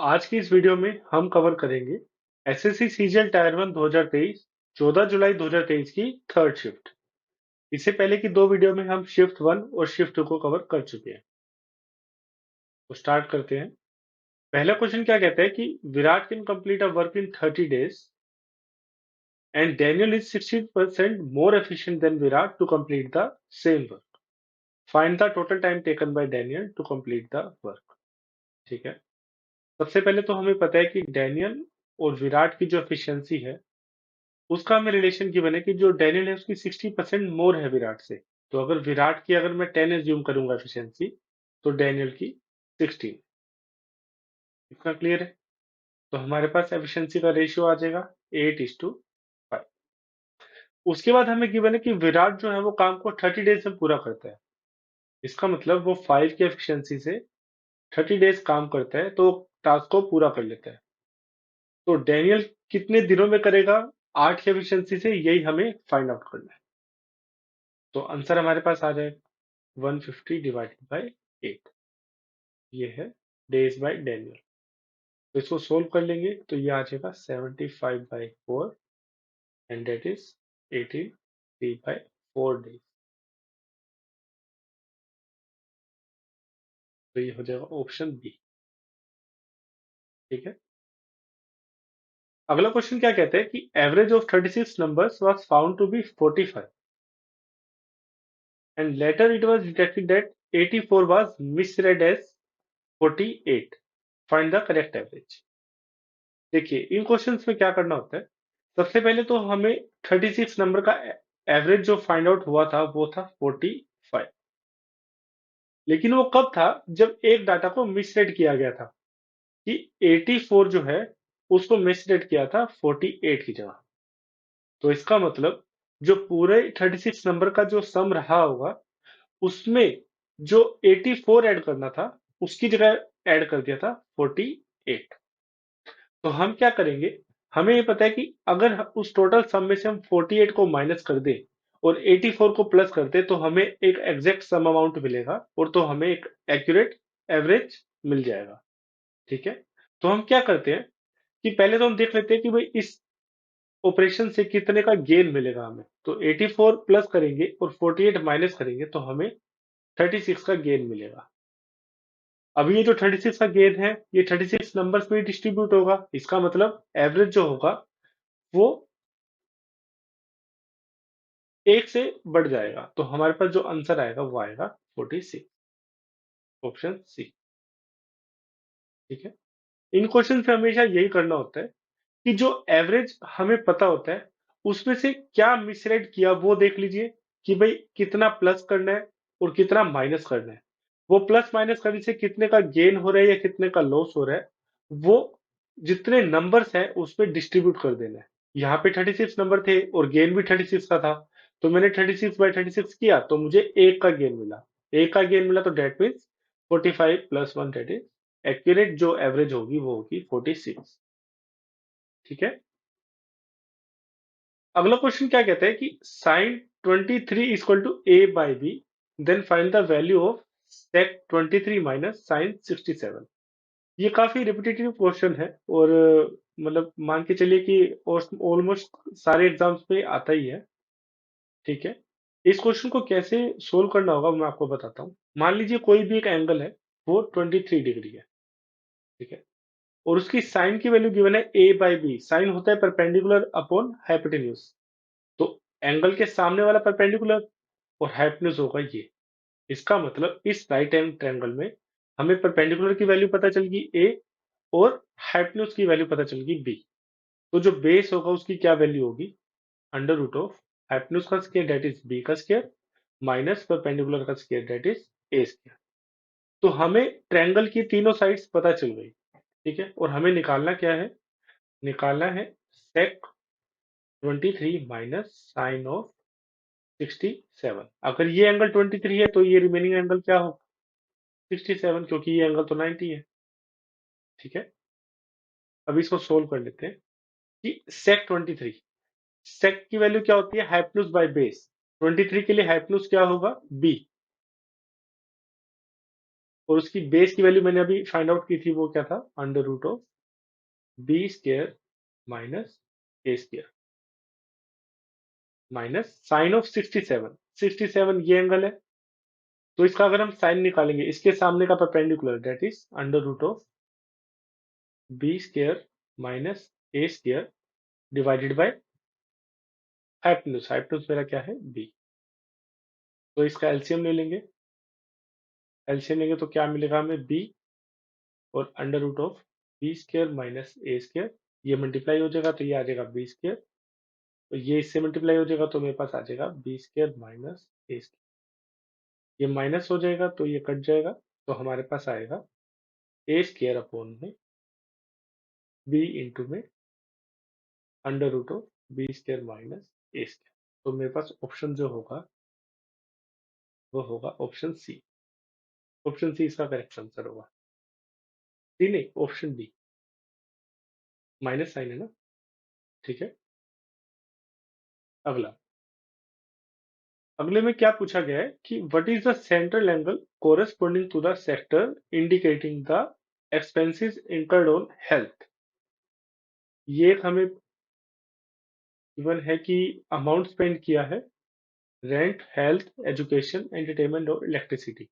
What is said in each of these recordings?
आज की इस वीडियो में हम कवर करेंगे एसएससी सीजीएल टायर 1 2023 14 जुलाई 2023 की थर्ड शिफ्ट। इससे पहले की दो वीडियो में हम शिफ्ट 1 और शिफ्ट 2 को कवर कर चुके हैं। तो स्टार्ट करते हैं। पहला क्वेश्चन क्या कहता है कि Virat can complete a work in 30 days and Daniel is 60% more efficient than Virat to complete the same work. Find the total time taken by Daniel to complete the work. ठीक है। सबसे पहले तो हमें पता है कि डैनियल और विराट की जो एफिशिएंसी है उसका हमें रिलेशन गिवन है कि जो डैनियल है उसकी 60% मोर है विराट से। तो अगर विराट की अगर मैं 10 एज्यूम करूंगा एफिशिएंसी तो डैनियल की 16। इतना क्लियर है। तो हमारे पास एफिशिएंसी का रेशियो आ जाएगा 8:5। उसके बाद हमें गिवन है कि विराट जो है वो काम को 30 डेज में पूरा करता है। इसका मतलब वो 5 की एफिशिएंसी से 30 डेज काम करता है तो टास्क को पूरा कर लेता है। तो डैनियल कितने दिनों में करेगा 8 की एफिशिएंसी से, यही हमें फाइंड आउट करना है। तो आंसर हमारे पास आ जाएगा 150 डिवाइडेड बाय 8। ये है डेज बाय डैनियल। तो इसको सोल्व कर लेंगे तो ये आ जाएगा 75/4 एंड डेट इज 83/4 डेज। तो ये हो जाएगा ऑप्शन बी। ठीक है। अगला क्वेश्चन क्या कहता है कि average of 36 numbers was found to be 45 and later it was detected that 84 was misread as 48। Find the correct average. देखिए इन क्वेश्चंस में क्या करना होता है। सबसे पहले तो हमें 36 नंबर का एवरेज जो फाइंड आउट हुआ था वो था 45। लेकिन वो कब था जब एक डाटा को मिसरेड किया गया था कि 84 जो है उसको मिसरेड किया था 48 की जगह। तो इसका मतलब जो पूरे 36 नंबर का जो सम रहा होगा उसमें जो 84 ऐड करना था उसकी जगह ऐड कर दिया था 48। तो हम क्या करेंगे। हमें ये पता है कि अगर उस टोटल सम में से हम 48 को माइनस कर दें और 84 को प्लस कर दें तो हमें एक एग्जैक्ट सम अमाउंट मिलेगा और तो हमें एक एक्यूरेट एवरेज मिल जाएगा। ठीक है। तो हम क्या करते हैं कि पहले तो हम देख लेते हैं कि भाई इस ऑपरेशन से कितने का गेन मिलेगा हमें। तो 84 प्लस करेंगे और 48 माइनस करेंगे तो हमें 36 का गेन मिलेगा। अब ये जो 36 का गेन है ये 36 नंबर्स में डिस्ट्रीब्यूट होगा। इसका मतलब एवरेज जो होगा वो एक से बढ़ जाएगा। तो हमारे पास जो आंसर आएगा वो आएगा 46। Option C. ठीक है। इन क्वेश्चन पे हमेशा यही करना होता है कि जो एवरेज हमें पता होता है उसमें से क्या मिसरेड किया वो देख लीजिए कि भाई कितना प्लस करना है और कितना माइनस करना है। वो प्लस माइनस करने से कितने का गेन हो रहा है या कितने का लॉस हो रहा है वो जितने नंबर्स हैं उसमें डिस्ट्रीब्यूट कर देना है। यहाँ पे 36 नंबर थे और गेन भी 36 का था। तो मैंने 36/36 किया तो मुझे एक का गेन मिला। एक का गेन मिला तो that means 45 + 1 that is accurate जो एवरेज होगी वो होगी 46। ठीक है। अगला क्वेश्चन क्या कहता है कि sin 23 equal to a by B then find the value of sec 23 minus sin 67। ये काफी रिपीटेटिव क्वेश्चन है और मतलब मान के चलिए कि ऑलमोस्ट सारे एग्जाम्स में आता ही है। ठीक है। इस क्वेश्चन को कैसे सोल्व करना होगा मैं आपको बताता हूँ। मान लीजिए कोई भी एक एंगल है वो 23 डिग्री है। ठीक है। और उसकी साइन की वैल्यू गिवन है a बाई बी। साइन होता है परपेंडिकुलर अपॉन हाइपोटेन्यूज। तो एंगल के सामने वाला परपेंडिकुलर और हाइपोटेन्यूज होगा ये। इसका मतलब इस राइट हैंड ट्रायंगल में हमें परपेंडिकुलर की वैल्यू पता चल गई a और हाइपोटेन्यूज की वैल्यू पता चल गई b। तो जो बेस होगा उसकी क्या वैल्यू होगी अंडर रूट ऑफ हाइपोटेन्यूज का स्क्वायर दैट इज b का स्क्वायर माइनस परपेंडिकुलर का square that is a square. तो हमें ट्रायंगल की तीनों साइड्स पता चल गई। ठीक है। और हमें निकालना क्या है। निकालना है sec 23 माइनस साइन ऑफ 67। अगर ये एंगल 23 है तो ये रिमेनिंग एंगल क्या हो 67 क्योंकि ये एंगल तो 90 है। ठीक है। अब इसको सोल्व कर लेते हैं कि sec 23 sec की वैल्यू क्या होती है हाइपोटेन्यूज बाय बेस। 23 के लिए हाइपोटेन्यूज क्या होगा b। और उसकी बेस की वैल्यू मैंने अभी फाइंड आउट की थी, वो क्या था, under root of B square minus A square minus sine of 67। 67 ये एंगल है, तो इसका अगर हम साइन निकालेंगे इसके सामने का perpendicular, that is under root of B square minus A square divided by hypotenuse. Hypotenuse मेरा क्या है, बी। तो इसका एलसीएम ले लेंगे। एलसीएम लेंगे तो क्या मिलेगा हमें, बी और under root of B square minus A square, ये मल्टीप्लाई हो जाएगा तो ये आ जाएगा बी स्क्वायर, तो ये इससे मल्टीप्लाई हो जाएगा तो मेरे पास आ जाएगा B square minus A square. ये माइनस हो जाएगा तो ये कट जाएगा, तो हमारे पास आएगा ए स्क्वायर अपॉन में बी इंटू में under root of B square minus A square. तो मेरे पास ऑप्शन जो होगा वो होगा ऑप्शन सी। ऑप्शन सी इसका करेक्ट आंसर होगा। डी नहीं, ऑप्शन डी। माइनस साइन है ना, ठीक है। अगला, अगले में क्या पूछा गया है कि what is the central angle corresponding to the sector indicating the expenses incurred on health. ये एक हमें गिवन है कि अमाउंट स्पेंड किया है रेंट, हेल्थ, एजुकेशन, एंटरटेनमेंट और इलेक्ट्रिसिटी।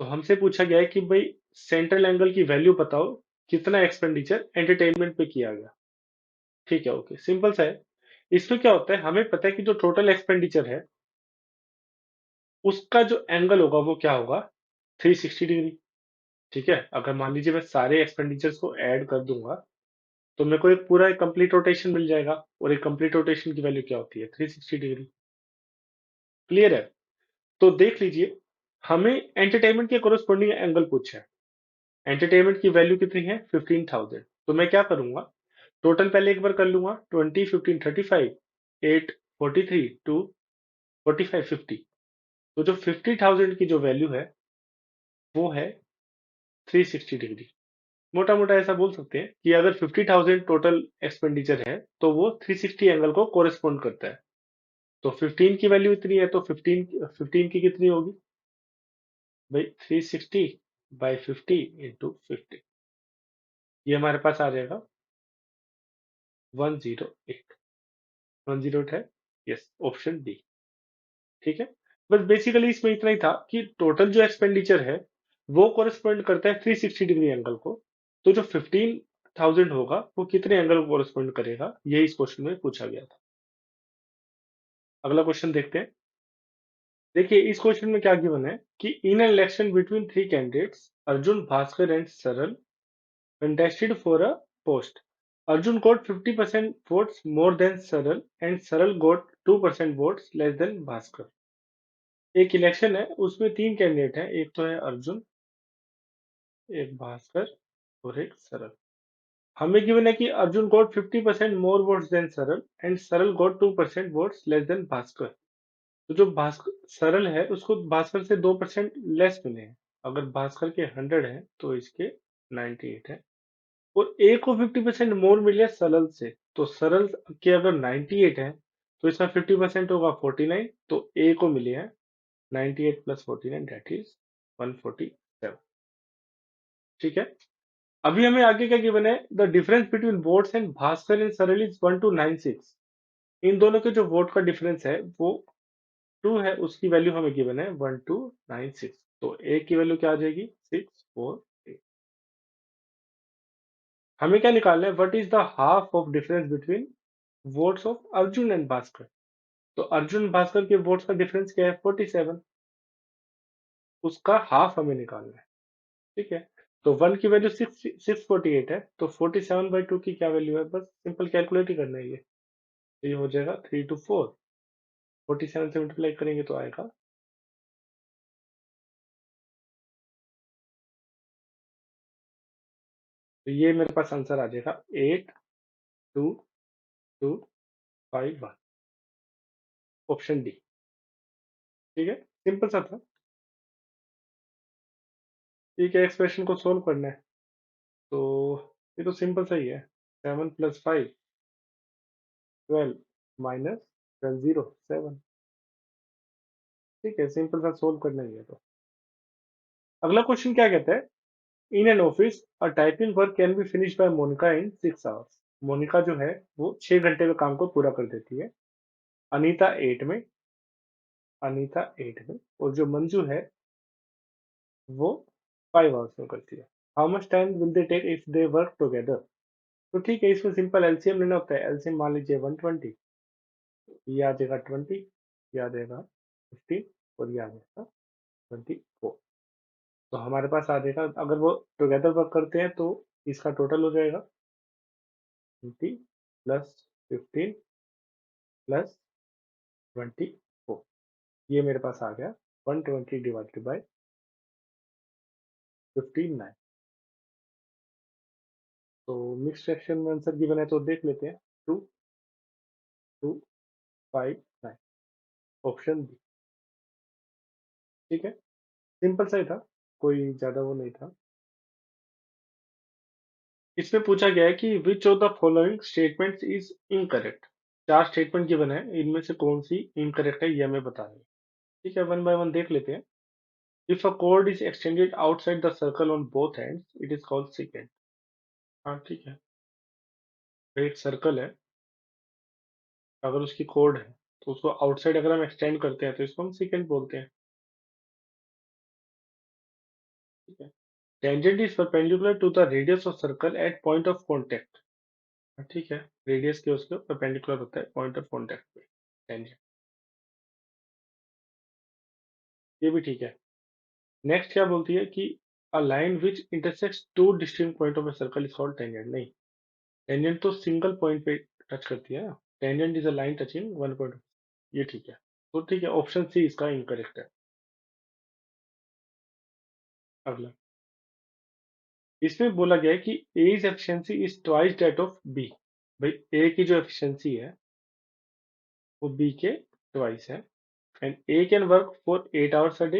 तो हमसे पूछा गया है कि भाई सेंट्रल एंगल की वैल्यू बताओ, कितना एक्सपेंडिचर एंटरटेनमेंट पे किया गया। ठीक है, ओके, सिंपल सा है। इसमें क्या होता है, हमें पता है कि जो टोटल एक्सपेंडिचर है उसका जो एंगल होगा वो क्या होगा, 360 डिग्री। ठीक है, अगर मान लीजिए मैं सारे एक्सपेंडिचर्स को ऐड कर दूंगा तो मेरे को एक पूरा एक कंप्लीट रोटेशन मिल जाएगा, और एक कंप्लीट रोटेशन की वैल्यू क्या होती है, 360 डिग्री। क्लियर है। तो देख लीजिए, हमें एंटरटेनमेंट के कोरस्पॉन्डिंग एंगल पूछा है। एंटरटेनमेंट की वैल्यू कितनी है, 15,000। तो मैं क्या करूंगा, टोटल पहले एक बार कर लूंगा, 20 15 35, 8 43 2 45 50। तो जो 50,000 की जो वैल्यू है वो है 360 डिग्री। मोटा मोटा ऐसा बोल सकते हैं कि अगर 50,000 टोटल एक्सपेंडिचर है तो वो 360 एंगल को कोरेस्पोंड करता है। तो 15 की वैल्यू इतनी है तो 15 की कितनी होगी भाई, 360 बाई 50 इंटू 50। ये हमारे पास आ जाएगा 108। 108 है, यस, ऑप्शन डी। ठीक है, बस बेसिकली इसमें इतना ही था कि टोटल जो एक्सपेंडिचर है वो कोरेस्पोंड करता है 360 डिग्री एंगल को। तो जो 15,000 होगा वो कितने एंगल को कोरेस्पोंड करेगा, ये इस क्वेश्चन में पूछा गया था। अगला क्वेश्चन देखते हैं। देखिए इस क्वेश्चन में क्या गिवन है कि in an election between three candidates Arjun, Bhaskar and सरल contested for a post. Arjun got 50% votes more than Saral and Saral got 2% votes less than Bhaskar. एक इलेक्शन है, उसमें तीन कैंडिडेट हैं, एक तो है अर्जुन, एक भास्कर और एक सरल। हमें गिवन है कि Arjun got 50% more votes than Saral and Saral got 2% votes less than Bhaskar. तो जो भास्कर सरल है उसको भास्कर से 2% लेस मिले हैं। अगर भास्कर के 100 है तो इसके 98 है, और ए को 50% मोर मिले सरल से। तो सरल के अगर 98 है तो इसका 50% होगा 49, तो ए को मिले हैं 98 प्लस 49, दैट इज 147। ठीक है, अभी हमें आगे क्या गिवन है, the difference between votes and Bhaskar and सरल इज 1296। इन दोनों के जो वोट का डिफरेंस है वो 2 है, उसकी वैल्यू हमें गिवन है 1296। तो ए की वैल्यू क्या आ जाएगी, 648। हमें क्या निकालना है, what is the half of difference between votes of Arjun and Bhaskar. तो अर्जुन भास्कर के वोट्स का डिफरेंस क्या है, 47। उसका हाफ हमें निकालना है। ठीक है, तो 1 की वैल्यू 648 है, तो 47/2 की क्या वैल्यू है, बस सिंपल कैलकुलेट ही करना है ये। तो ये हो जाएगा 3 to 4, 47 से मल्टीप्लाई करेंगे तो आएगा, तो ये मेरे पास आंसर आ जाएगा 8221, ऑप्शन डी। ठीक है, सिंपल सा था। ठीक है, एक्सप्रेशन को सोल्व करना है, तो ये तो सिंपल सा ही है। 7 + 5 12 माइनस 12 0 7। ठीक है, सिंपल सा सोल्व करना ही है तो। अगला क्वेश्चन क्या कहता है, in an office a typing work can be finish by Monica in 6 hours. Monica जो है वो 6 घंटे में काम को पूरा कर देती है। अनीता 8 में, और जो मंजू है वो 5 आवर्स में करती है। How much time will they take if they work together. तो ठीक है, इसमें सिंपल एलसीएम लेना होता है। एलसीएम मान लीजिए 120, ये आ जाएगा 20, ये आ जाएगा 15, और ये आ जाएगा 24। तो हमारे पास आ जाएगा, अगर वो टुगेदर वर्क करते हैं तो इसका टोटल हो जाएगा 20 प्लस 15 प्लस 24। ये मेरे पास आ गया 120 डिवाइडेड बाई 59। तो मिक्स फ्रैक्शन में आंसर गिवन है तो देख लेते हैं। 2 2 5 9, ऑप्शन बी। ठीक है, सिंपल सा ही था, कोई ज्यादा वो नहीं था। इसमें पूछा गया है कि which of the following statements is incorrect. 4 statement given है, इनमें से कौन सी इनकरेक्ट है ये हमें बताना है। ठीक है, वन बाय वन देख लेते हैं। If a code is extended outside the circle on both ends it is called second. हाँ ठीक है, एक सर्कल है, अगर उसकी कोड है तो उसको आउटसाइड अगर हम एक्सटेंड करते हैं तो इसको हम सेकेंड बोलते हैं। ठीक है, tangent is perpendicular to the radius of circle at point of contact. ठीक है, रेडियस के उसके परपेंडिकुलर होता है पॉइंट ऑफ कॉन्टेक्ट पे टेंजेंट। ये भी ठीक है। नेक्स्ट क्या बोलती है कि a line which intersects two distinct point of a circle is called tangent. नहीं, टेंजेंट तो सिंगल पॉइंट पे टच करती है ना। Tangent is a line touching one point. ये ठीक है, तो ठीक है, ऑप्शन सी इसका इनकरेक्ट है। अगला, इसमें बोला गया है कि A is efficiency is twice that of B. भाई ए की जो एफिशिएंसी है वो बी के ट्वाइस है। And A can work for 8 hours a day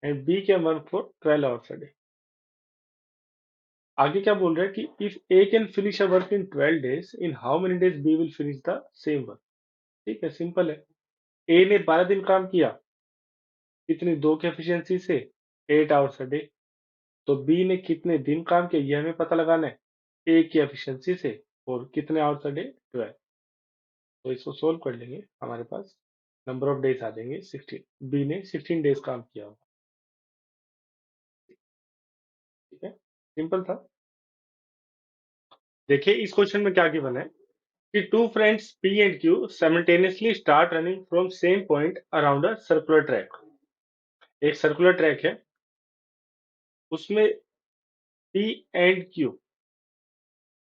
and B can work for 12 hours a day. आगे क्या बोल रहा है कि if A can finish a work in 12 days, in how many days B will finish the same work. ठीक है, simple है। ए ने 12 दिन काम किया, कितनी, 2 की एफिशिएंसी से, 8 आवर्स अ डे। तो बी ने कितने दिन काम किया ये हमें पता लगाना है, ए की एफिशिएंसी से, और कितने आवर्स अ डे, 12। तो इसको सोल्व कर लेंगे, हमारे पास नंबर ऑफ डेज आ जाएंगे 16। बी ने 16 डेज काम किया होगा। ठीक है, सिंपल था। देखिए इस क्वेश्चन में क्या गिवन है कि two friends P and Q simultaneously start running from same point around a circular track. एक सर्कुलर ट्रैक है, उसमें पी एंड क्यू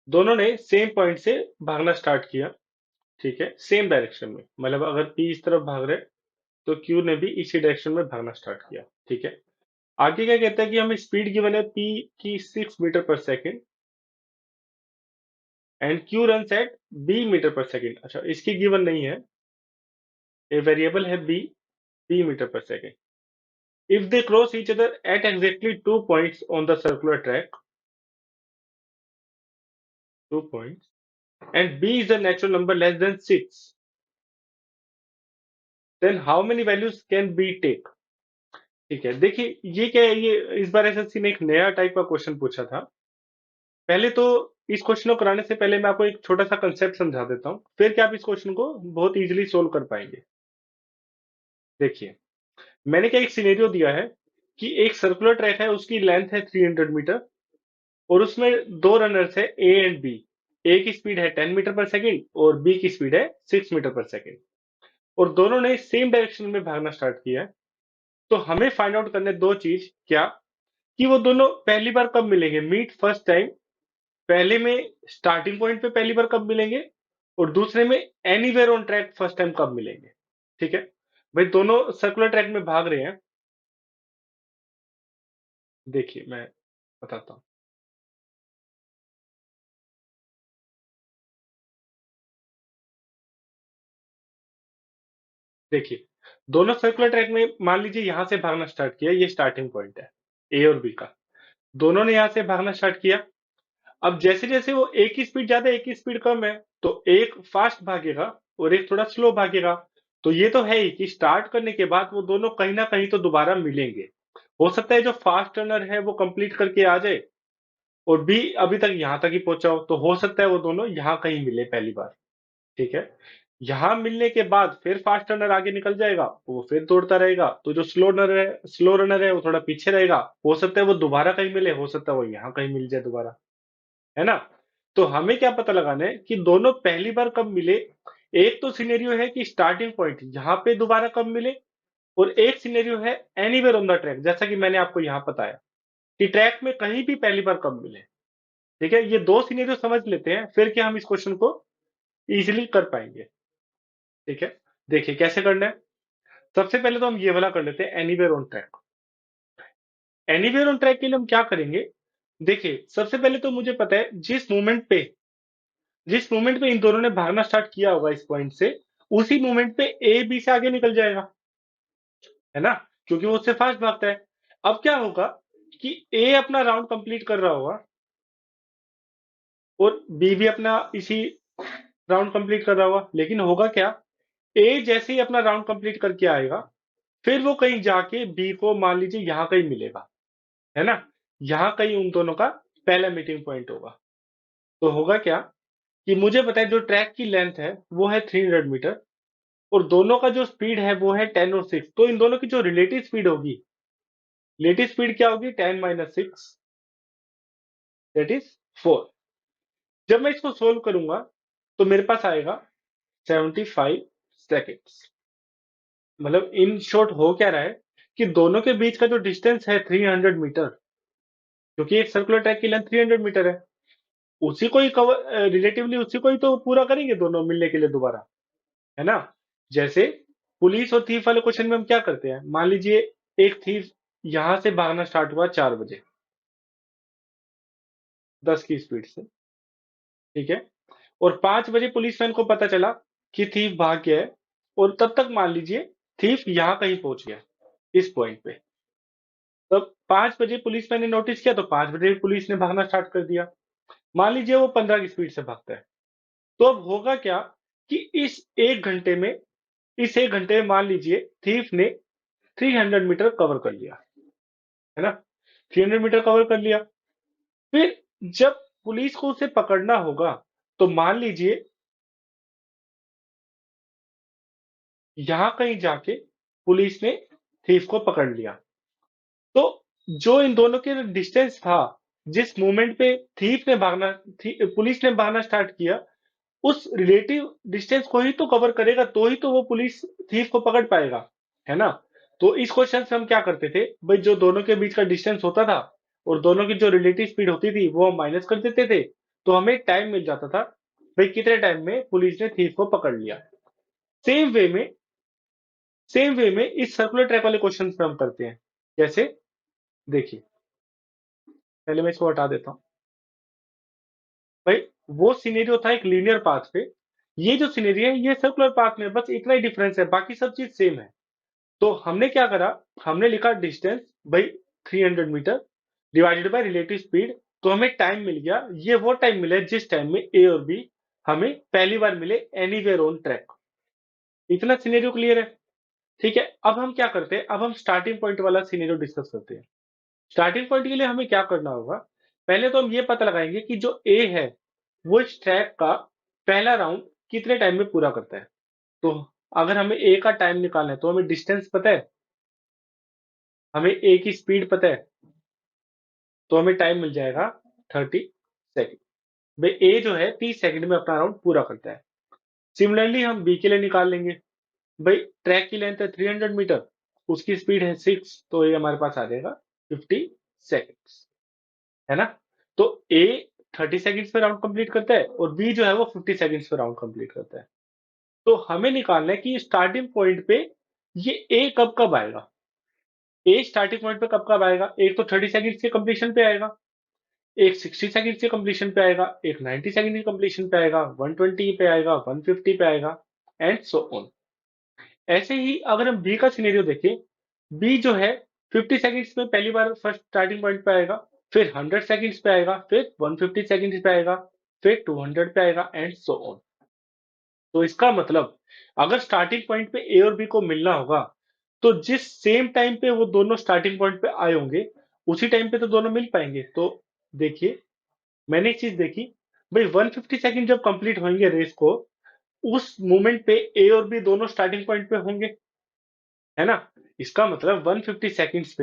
दोनों ने सेम पॉइंट से भागना स्टार्ट किया। ठीक है, सेम डायरेक्शन में, मतलब अगर पी इस तरफ भाग रहे तो क्यू ने भी इसी डायरेक्शन में भागना स्टार्ट किया। ठीक है, आगे क्या कहता है कि हमें स्पीड गिवन है पी की 6 metre per second and Q run at B metre per second. अच्छा, इसकी गिवन नहीं है, ये वेरिएबल है B metre per second. If they cross each other at exactly 2 points on the circular track, 2 points, and b is a natural number less than 6, then how many values can b take? ठीक है, देखिए ये क्या है, ये इस बार SSC ने एक नया टाइप का क्वेश्चन पूछा था। पहले तो इस क्वेश्चन को कराने से पहले मैं आपको एक छोटा सा कंसेप्ट समझा देता हूँ, फिर क्या आप इस क्वेश्चन को बहुत इजीली सोल्व कर पाएंगे। देखिए, मैंने क्या एक सिनेरियो दिया है कि एक सर्कुलर ट्रैक है, उसकी लेंथ है 300 मीटर, और उसमें दो रनर्स है ए एंड बी। ए की स्पीड है 10 मीटर पर सेकेंड और बी की स्पीड है 6 मीटर पर सेकेंड, और दोनों ने सेम डायरेक्शन में भागना स्टार्ट किया है। तो हमें फाइंड आउट करने दो चीज, क्या कि वो दोनों पहली बार कब मिलेंगे, मीट फर्स्ट टाइम, पहले में स्टार्टिंग पॉइंट पे पहली बार कब मिलेंगे, और दूसरे में anywhere on track first time कब मिलेंगे। ठीक है, भाई दोनों सर्कुलर ट्रैक में भाग रहे हैं। देखिए मैं बताता हूँ। देखिए, दोनों सर्कुलर ट्रैक में मान लीजिए यहां से भागना स्टार्ट किया, ये स्टार्टिंग पॉइंट है ए और बी का, दोनों ने यहां से भागना स्टार्ट किया। अब जैसे जैसे वो एक की स्पीड ज्यादा एक की स्पीड कम है, तो एक फास्ट भागेगा और एक थोड़ा स्लो भागेगा। तो ये तो है ही कि स्टार्ट करने के बाद वो दोनों कहीं ना कहीं तो दोबारा मिलेंगे। हो सकता है जो फास्ट रनर है वो कंप्लीट करके आ जाए और बी अभी तक यहाँ तक ही पहुंचा हो, तो हो सकता है वो दोनों यहाँ कहीं मिले पहली बार। ठीक है, यहाँ मिलने के बाद फिर फास्ट रनर आगे निकल जाएगा, वो फिर दौड़ता रहेगा, तो जो स्लो रनर है वो थोड़ा पीछे रहेगा। हो सकता है वो दोबारा कहीं मिले, हो सकता है वो यहाँ कहीं मिल जाए दोबारा, है ना। तो हमें क्या पता लगाना है कि दोनों पहली बार कब मिले। एक तो सिनेरियो है कि स्टार्टिंग पॉइंट यहाँ पे दोबारा कब मिले, और एक सिनेरियो है एनीवेयर ऑन द ट्रैक, जैसा कि मैंने आपको यहाँ बताया कि ट्रैक में कहीं भी पहली बार कब मिले। ठीक है, ये दो सिनेरियो समझ लेते हैं, फिर क्या हम इस क्वेश्चन को इजीली कर पाएंगे। ठीक है, देखिए कैसे करना है। सबसे पहले तो हम ये वाला कर लेते हैं, anywhere on track. Anywhere on track के लिए हम क्या करेंगे, देखिए सबसे पहले तो मुझे पता है जिस मोमेंट पे इन दोनों ने भागना स्टार्ट किया होगा इस पॉइंट से, उसी मोमेंट पे ए बी से आगे निकल जाएगा, है ना, क्योंकि वो उससे फास्ट भागता है। अब क्या होगा कि ए अपना राउंड कंप्लीट कर रहा होगा और बी भी अपना इसी राउंड कंप्लीट कर रहा होगा, लेकिन होगा क्या, ए जैसे ही अपना राउंड कंप्लीट करके आएगा, फिर वो कहीं जाके बी को मान लीजिए यहाँ कहीं मिलेगा, है ना, यहाँ कहीं उन दोनों का पहला मीटिंग पॉइंट होगा। तो होगा क्या कि मुझे पता है जो ट्रैक की लेंथ है वो है 300 मीटर, और दोनों का जो स्पीड है वो है 10 और 6, तो इन दोनों की जो रिलेटिव स्पीड होगी, रिलेटिव स्पीड क्या होगी, 10 माइनस 6, दैट इज 4। जब मैं इसको सोल्व करूंगा तो मेरे पास आएगा 75 सेकेंड्स। मतलब इन शॉर्ट हो क्या रहा है कि दोनों के बीच का जो डिस्टेंस है 300 मीटर, क्योंकि एक सर्कुलर ट्रैक की लेंथ 300 मीटर है, उसी को ही कवर रिलेटिवली उसी को ही तो पूरा करेंगे दोनों मिलने के लिए दोबारा, है ना। जैसे पुलिस और थीफ वाले क्वेश्चन में हम क्या करते हैं, मान लीजिए एक थीफ यहां से भागना स्टार्ट हुआ 4 बजे 10 की स्पीड से, ठीक है, और 5 बजे पुलिस वैन को पता चला कि थीफ भाग गया है, और तब तक मान लीजिए थीफ यहां कहीं पहुंच गया इस पॉइंट पे। तब 5 बजे पुलिस मैंने नोटिस किया, तो 5 बजे पुलिस ने भागना स्टार्ट कर दिया। मान लीजिए वो 15 की स्पीड से भागता है, तो अब होगा क्या कि इस एक घंटे में मान लीजिए थीफ ने 300 मीटर कवर कर लिया, है ना, 300 मीटर कवर कर लिया। फिर जब पुलिस को उसे पकड़ना होगा, तो मान लीजिए यहां कहीं जाके पुलिस ने थीफ को पकड़ लिया, तो जो इन दोनों के डिस्टेंस था, जिस मोमेंट पे पुलिस ने भागना स्टार्ट किया, उस रिलेटिव डिस्टेंस को ही तो कवर करेगा, तो ही तो वो पुलिस थीफ को पकड़ पाएगा, है ना। तो इस क्वेश्चन से हम क्या करते थे भाई, जो दोनों के बीच का डिस्टेंस होता था और दोनों की जो रिलेटिव स्पीड होती थी वो हम माइनस कर देते थे, तो हमें टाइम मिल जाता था भाई कितने टाइम में पुलिस ने थीफ को पकड़ लिया। सेम वे में सेम वे में इस सर्कुलर ट्रैक वाले क्वेश्चन पे हम करते हैं। जैसे देखिए, पहले मैं इसको हटा देता हूं। भाई वो सिनेरियो था एक लीनियर पाथ पे, ये जो सिनेरियो है ये सर्कुलर पाथ में, बस इतना ही डिफरेंस है, बाकी सब चीज सेम है। तो हमने क्या करा, हमने लिखा डिस्टेंस भाई 300 metre divided by relative speed, तो हमें टाइम मिल गया, ये वो टाइम मिला जिस टाइम में ए और बी हमें पहली बार मिले एनीवेयर ऑन ट्रैक। इतना सिनेरियो क्लियर है। ठीक है, अब हम क्या करते हैं, अब हम स्टार्टिंग पॉइंट वाला सिनेरियो डिस्कस करते हैं। स्टार्टिंग पॉइंट के लिए हमें क्या करना होगा, पहले तो हम ये पता लगाएंगे कि जो ए है वो इस ट्रैक का पहला राउंड कितने टाइम में पूरा करता है। तो अगर हमें ए का टाइम निकालना है तो हमें डिस्टेंस पता है, हमें ए की स्पीड पता है, तो हमें टाइम मिल जाएगा 30 सेकेंड। भाई ए जो है 30 सेकेंड में अपना राउंड पूरा करता है। सिमिलरली हम बी के लिए निकाल लेंगे। भाई ट्रैक की लेंथ है 300 मीटर, उसकी स्पीड है 6, तो ये हमारे पास आ जाएगा 50 सेकेंड्स, है ना। तो ए 30 सेकेंड्स पे राउंड कंप्लीट करता है और बी जो है वो 50 सेकेंड्स पे राउंड कंप्लीट करता है। तो हमें निकालना है कि स्टार्टिंग पॉइंट पे ये ए कब कब आएगा। ए स्टार्टिंग पॉइंट पे कब कब आएगा, एक तो 30 सेकेंड के कंप्लीशन पे आएगा, एक 60 सेकेंड के कंप्लीशन पे आएगा, एक 90 सेकेंड के कंप्लीशन पे आएगा, 120 पे आएगा, 150 पे आएगा, एंड सो ऑन। ऐसे ही अगर हम बी का सिनेरियो देखें, बी जो है 50 सेकेंड्स में पहली बार फर्स्ट स्टार्टिंग पॉइंट पे आएगा, फिर 100 सेकेंड्स पे आएगा, फिर 150 सेकेंड्स पे आएगा, फिर 200 पे आएगा, एंड सो ऑन। तो इसका मतलब अगर स्टार्टिंग पॉइंट पे ए और बी को मिलना होगा, तो जिस सेम टाइम पे वो दोनों स्टार्टिंग पॉइंट पे आए होंगे, उसी टाइम पे तो दोनों मिल पाएंगे। तो देखिए, मैंने एक चीज देखी, भाई 150 सेकंड जब कंप्लीट होंगे रेस को, उस मोमेंट पे ए और बी दोनों स्टार्टिंग पॉइंट पे होंगे, है ना। इसका मतलब 150 सेकंड्स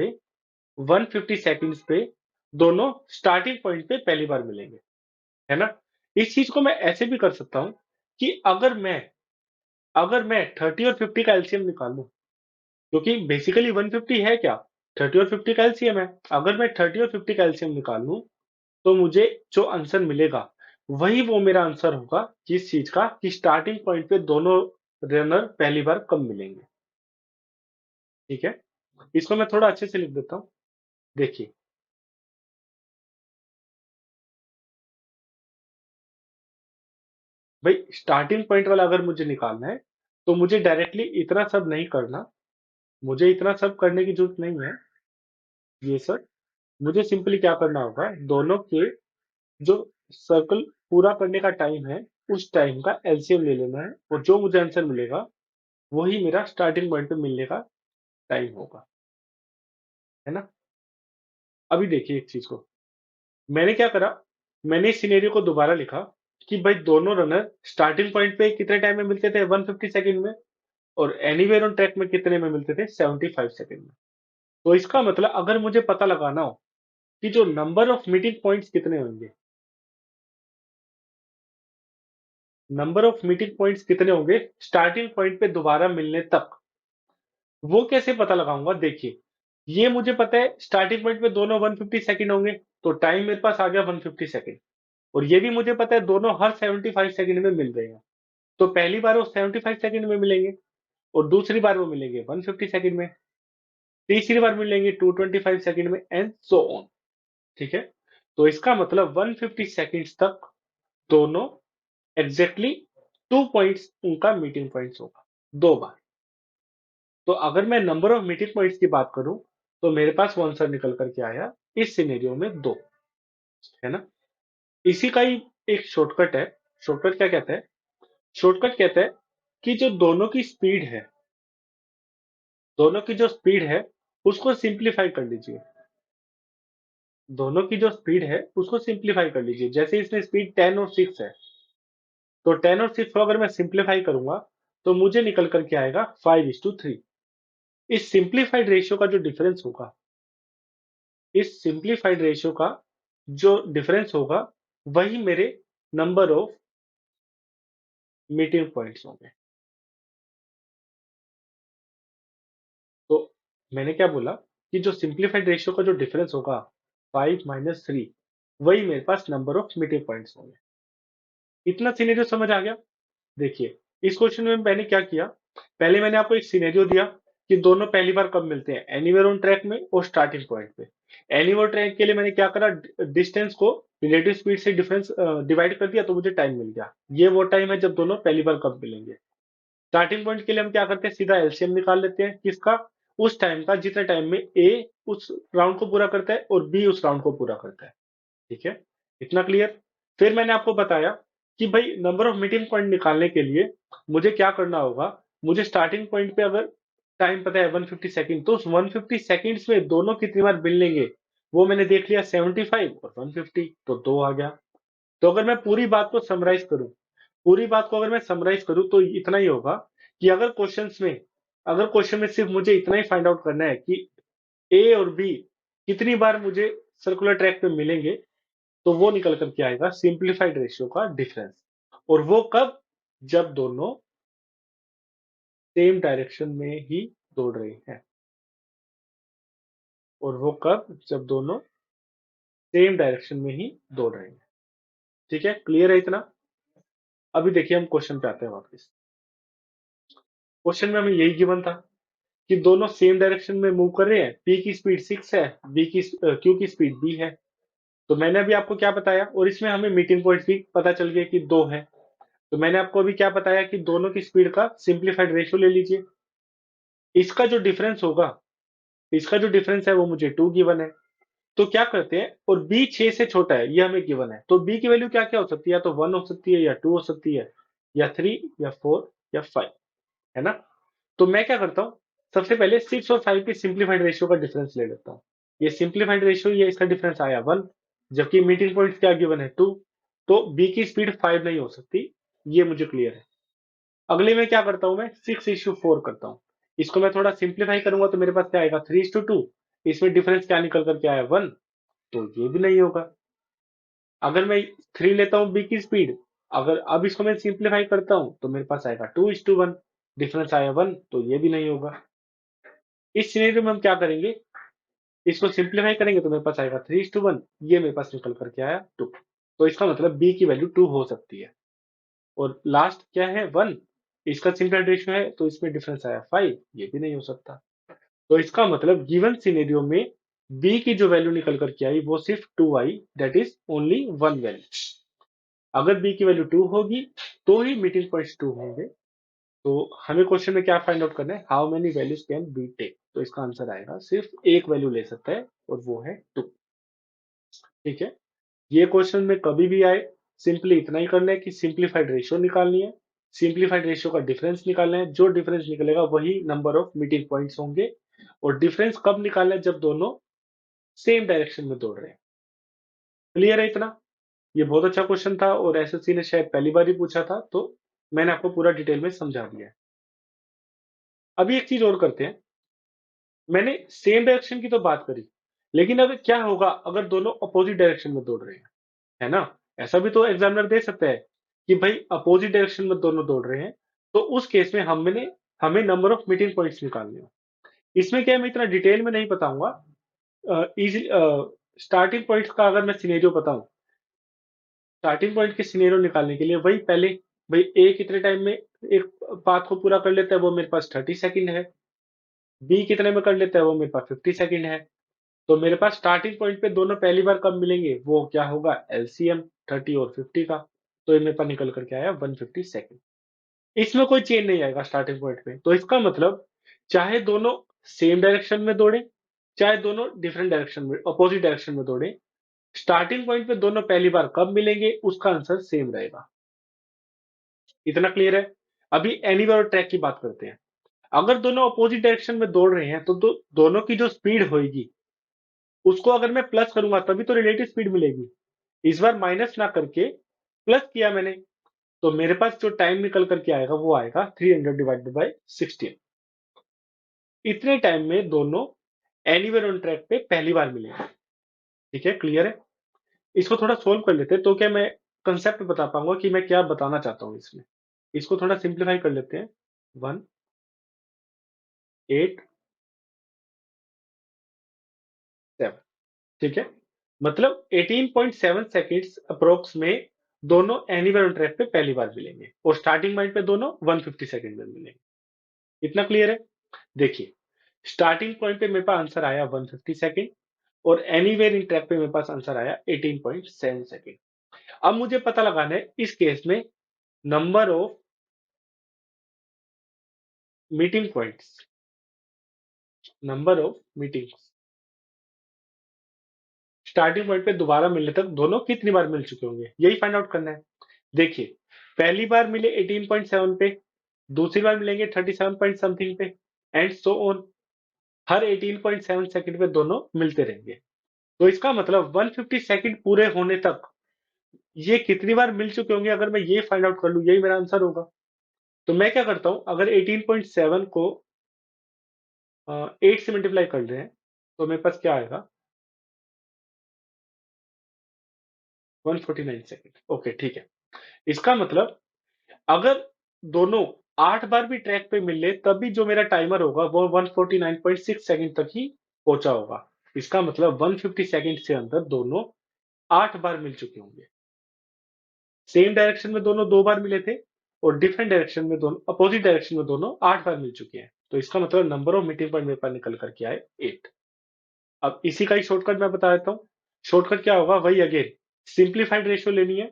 पे दोनों स्टार्टिंग पॉइंट पे पहली बार मिलेंगे, है ना। इस चीज को मैं ऐसे भी कर सकता हूं कि अगर मैं 30 और 50 का एलसीएम निकाल लूं, क्योंकि बेसिकली 150 है क्या, 30 और 50 का एलसीएम है। अगर मैं 30 और 50 का एलसीएम निकाल लूं, तो मुझे जो आंसर मिलेगा वही वो मेरा आंसर होगा किस चीज का, कि स्टार्टिंग पॉइंट पे दोनों रनर पहली बार कब मिलेंगे। ठीक है, इसको मैं थोड़ा अच्छे से लिख देता हूँ। देखिए, भाई स्टार्टिंग पॉइंट वाला अगर मुझे निकालना है, तो मुझे डायरेक्टली इतना सब नहीं करना, मुझे इतना सब करने की जरूरत नहीं है। ये सब मुझे सिंपली क्या करना होगा, दोनों के जो सर्कल पूरा करने का टाइम है, उस टाइम का एलसीएम ले लेना है, और जो मुझे आंसर मिलेगा वही मेरा स्टार्टिंग पॉइंट पे मिलने का टाइम होगा, है ना। अभी देखिए एक चीज को, मैंने क्या करा, मैंने इस सिनेरियो को दोबारा लिखा कि भाई दोनों रनर स्टार्टिंग पॉइंट पे कितने टाइम में मिलते थे, 150 सेकंड में, और एनीवेयर ऑन ट्रैक में कितने में मिलते थे, 75 सेकंड में। तो इसका मतलब अगर मुझे पता लगाना हो कि जो नंबर ऑफ मीटिंग पॉइंट्स कितने होंगे, नंबर ऑफ मीटिंग पॉइंट्स कितने होंगे स्टार्टिंग पॉइंट पे दोबारा मिलने तक, वो कैसे पता लगाऊंगा। देखिए, ये मुझे पता है स्टार्टिंग पॉइंट पे दोनों 150 सेकंड होंगे, तो टाइम मेरे पास आ गया 150 सेकंड। और ये भी मुझे पता है दोनों हर 75 सेकंड में मिल रहे हैं, तो पहली बार वो 75 सेकंड में मिलेंगे, और दूसरी बार वो मिलेंगे 150 सेकंड में, तीसरी बार मिलेंगे 225 सेकंड में, एंड सो ऑन। ठीक है, तो इसका मतलब 150 सेकंड्स तक दोनों एग्जैक्टली 2 पॉइंट्स उनका मीटिंग पॉइंट्स होगा, 2 बार। तो अगर मैं नंबर ऑफ मीटिंग पॉइंट्स की बात करूं, तो मेरे पास वो आंसर निकल करके आया इस सिनेरियो में 2, है ना। इसी का ही एक शॉर्टकट है। शॉर्टकट क्या कहता है, शॉर्टकट कहता है कि जो दोनों की स्पीड है, दोनों की जो स्पीड है उसको सिंप्लीफाई कर लीजिए। दोनों की जो स्पीड है उसको सिंप्लीफाई कर लीजिए। जैसे इसमें स्पीड 10 और 6 है, तो 10 और 6 को अगर मैं सिंप्लीफाई करूंगा, तो मुझे निकल करके आएगा 5:3। इस सिंप्लीफाइड रेशियो का जो डिफरेंस होगा, इस सिंप्लीफाइड रेशियो का जो डिफरेंस होगा, वही मेरे नंबर ऑफ मीटिंग पॉइंट्स होंगे। तो मैंने क्या बोला कि जो सिंप्लीफाइड रेशियो का जो डिफरेंस होगा, 5 - 3, वही मेरे पास नंबर ऑफ मीटिंग पॉइंट्स होंगे। इतना सिनेरियो समझ आ गया। देखिए, इस क्वेश्चन में मैंने क्या किया, पहले मैंने आपको एक सिनेरियो दिया कि दोनों पहली बार कब मिलते हैं, एनीवेयर ऑन ट्रैक में और स्टार्टिंग पॉइंट पे। एनीवेयर ट्रैक के लिए मैंने क्या करा, डिस्टेंस को रिलेटिव स्पीड से डिफरेंस डिवाइड कर दिया, तो मुझे टाइम मिल गया। ये वो टाइम है जब दोनों पहली बार कब मिलेंगे। स्टार्टिंग पॉइंट के लिए हम क्या करते हैं, सीधा एलसीएम निकाल लेते हैं, किसका, उस टाइम का जितने टाइम में ए उस राउंड को पूरा करता है और बी उस राउंड को पूरा करता है। ठीक है, इतना क्लियर। फिर मैंने आपको बताया कि भाई नंबर ऑफ मीटिंग पॉइंट निकालने के लिए मुझे क्या करना होगा, मुझे स्टार्टिंग पॉइंट पे अगर टाइम पता है 150 सेकंड, तो उस 150 सेकंड्स में दोनों कितनी बार मिल लेंगे, वो मैंने देख लिया, 75 और 150, तो 2 आ गया। तो अगर मैं पूरी बात को समराइज करूं, पूरी बात को अगर मैं समराइज करूं, तो इतना ही होगा कि अगर क्वेश्चन में सिर्फ मुझे इतना ही फाइंड आउट करना है कि ए और बी कितनी बार मुझे सर्कुलर ट्रैक पे मिलेंगे, तो वो निकल करके आएगा सिंप्लीफाइड रेशियो का डिफरेंस। और वो कब, जब दोनों सेम डायरेक्शन में ही दौड़ रहे हैं। और वो कब, जब दोनों सेम डायरेक्शन में ही दौड़ रहे हैं। ठीक है, क्लियर है इतना। अभी देखिए हम क्वेश्चन पे आते हैं वापस। क्वेश्चन में हमें यही गिवन था कि दोनों सेम डायरेक्शन में मूव कर रहे हैं, पी की स्पीड 6 है, क्यू की स्पीड बी है। तो मैंने अभी आपको क्या बताया, और इसमें हमें मीटिंग पॉइंट भी पता चल गया कि 2 है। तो मैंने आपको अभी क्या बताया कि दोनों की स्पीड का सिंप्लीफाइड रेशियो ले लीजिए। इसका जो डिफरेंस होगा, इसका जो डिफरेंस है वो मुझे 2 गिवन है। तो क्या करते हैं, और b 6 से छोटा है, ये हमें गिवन है, तो b की वैल्यू क्या क्या हो सकती है, या तो 1 हो सकती है, या 2 हो सकती है, या 3, या 4, या 5, है ना। तो मैं क्या करता हूं, सबसे पहले 6 और 5 की सिंप्लीफाइड रेशियो का डिफरेंस ले लेता हूँ। ये सिंप्लीफाइड रेशियो, ये इसका डिफरेंस आया 1, जबकि मीटिंग पॉइंट क्या गिवन है 2, तो बी की स्पीड 5 नहीं हो सकती, ये मुझे क्लियर है। अगले में क्या करता हूं मैं, 6:4 करता हूं। इसको मैं थोड़ा सिंप्लीफाई करूंगा तो मेरे पास क्या आएगा 3:2। इसमें डिफरेंस क्या निकल करके आया 1, तो ये भी नहीं होगा। अगर मैं 3 लेता हूं बी की स्पीड, अगर अब इसको मैं सिंप्लीफाई करता हूं तो मेरे पास आएगा 2:1, डिफरेंस आया 1, तो ये भी नहीं होगा। इस सिनेरियो में हम क्या करेंगे, इसको सिंप्लीफाई करेंगे तो मेरे पास आएगा 3:1, ये मेरे पास निकल करके आया 2। तो इसका मतलब बी की वैल्यू 2 हो सकती है। और लास्ट क्या है 1, इसका सिंप्लीफाइड रेशियो है तो इसमें डिफरेंस आया 5, ये भी नहीं हो सकता। तो इसका मतलब गिवन सिनेरियो में बी की जो वैल्यू निकल करके आई वो सिर्फ 2 आई, that is only one value. अगर बी की वैल्यू 2 होगी तो ही मीटिंग पॉइंट्स 2 होंगे। तो हमें क्वेश्चन में क्या फाइंड आउट करना है, how many values can be take. तो इसका आंसर आएगा सिर्फ एक वैल्यू ले सकता है और वो है 2। ठीक है, ये क्वेश्चन में कभी भी आए, सिंपली इतना ही करना है कि सिंप्लीफाइड रेशियो निकालनी है, सिंप्लीफाइड रेशियो का डिफरेंस निकालना है, जो डिफरेंस निकलेगा वही नंबर ऑफ मीटिंग पॉइंट्स होंगे। और डिफरेंस कब निकालना है, जब दोनों सेम डायरेक्शन में दौड़ रहे हैं। क्लियर है इतना? ये बहुत अच्छा क्वेश्चन था और एसएससी ने शायद पहली बार ही पूछा था, तो मैंने आपको पूरा डिटेल में समझा दिया है। अभी एक चीज और करते हैं, मैंने सेम डायरेक्शन की तो बात करी, लेकिन अब क्या होगा अगर दोनों अपोजिट डायरेक्शन में दौड़ रहे हैं, है ना? ऐसा भी तो एग्जामिनर दे सकता है कि भाई अपोजिट डायरेक्शन में दोनों दौड़ रहे हैं, तो उस केस में हमें नंबर ऑफ मीटिंग पॉइंट्स निकालने हैं। इसमें क्या है, मैं इतना डिटेल में नहीं बताऊंगा। इजी स्टार्टिंग पॉइंट्स का अगर मैं सिनेरियो बताऊं, स्टार्टिंग पॉइंट के सिनेरियो निकालने के लिए वही पहले, भाई ए कितने टाइम में एक पाथ को पूरा कर लेता है, वो मेरे पास 30 सेकंड है। बी कितने में कर लेता है, वो मेरे पास 50 सेकंड है। तो मेरे पास स्टार्टिंग पॉइंट पे दोनों पहली बार कब मिलेंगे, वो क्या होगा एलसीएम 30 और 50 का। तो ये मेरे पास निकल करके आया 150 सेकंड। इसमें कोई चेंज नहीं आएगा स्टार्टिंग पॉइंट पे। तो इसका मतलब चाहे दोनों सेम डायरेक्शन में दौड़े, चाहे दोनों डिफरेंट डायरेक्शन में, अपोजिट डायरेक्शन में दौड़े, स्टार्टिंग पॉइंट पे दोनों पहली बार कब मिलेंगे उसका आंसर सेम रहेगा। इतना क्लियर है? अभी एनीवेयर और ट्रैक की बात करते हैं। अगर दोनों अपोजिट डायरेक्शन में दौड़ रहे हैं तो दोनों की जो स्पीड होगी उसको अगर मैं प्लस करूंगा तभी तो रिलेटिव स्पीड मिलेगी। इस बार माइनस ना करके प्लस किया मैंने, तो मेरे पास जो टाइम निकल करके आएगा वो आएगा 300 डिवाइडेड बाई 16। इतने टाइम में दोनों एनीवेयर ऑन ट्रैक पे पहली बार मिलेंगे। ठीक है, क्लियर है? इसको थोड़ा सोल्व कर लेते हैं तो क्या मैं कंसेप्ट बता पाऊंगा कि मैं क्या बताना चाहता हूँ इसमें। इसको थोड़ा सिंप्लीफाई कर लेते हैं। 1 8 7। ठीक है, मतलब 18.7 सेकेंड्स अप्रोक्स में दोनों एनीवेयर ऑन ट्रैक पे पहली बार मिलेंगे और स्टार्टिंग पॉइंट पे दोनों 150 सेकेंड में मिलेंगे। इतना क्लियर है? देखिए, स्टार्टिंग पॉइंट पे मेरे पास आंसर आया 150 सेकेंड और एनीवेयर इन ट्रैक पे मेरे पास आंसर आया 18.7 सेकेंड। अब मुझे पता लगाना है इस केस में number of meeting points, number of meetings starting point पे दोबारा मिलने तक दोनों कितनी बार मिल चुके होंगे, यही फाइंड आउट करना है। देखिए, पहली बार मिले 18.7 पे, दूसरी बार मिलेंगे 37 पॉइंट समथिंग पे, and so on. Her 18.7 second पे दोनों मिलते रहेंगे। तो इसका मतलब 150 सेकंड पूरे होने तक ये कितनी बार मिल चुके होंगे, अगर मैं ये फाइंड आउट कर लूं यही मेरा आंसर होगा। तो मैं क्या करता हूं, अगर 18.7 को 8 से मल्टीप्लाई कर रहे हैं तो मेरे पास क्या आएगा 149 सेकंड। ओके, ठीक है। इसका मतलब अगर दोनों 8 बार भी ट्रैक पे मिल ले तब भी जो मेरा टाइमर होगा वो 149.6 सेकंड तक ही पहुंचा होगा। इसका मतलब 150 सेकंड से अंदर दोनों 8 बार मिल चुके होंगे। सेम डायरेक्शन में दोनों 2 बार मिले थे और डिफरेंट डायरेक्शन में दोनों, अपोजिट डायरेक्शन में दोनों 8 बार मिल चुके हैं। तो इसका मतलब नंबर ऑफ मीटिंग पॉइंट मेरे पास निकल करके आए 8। अब इसी का ही शॉर्टकट मैं बता देता हूँ। शॉर्टकट क्या होगा, वही अगेन सिंप्लीफाइड रेशियो लेनी है।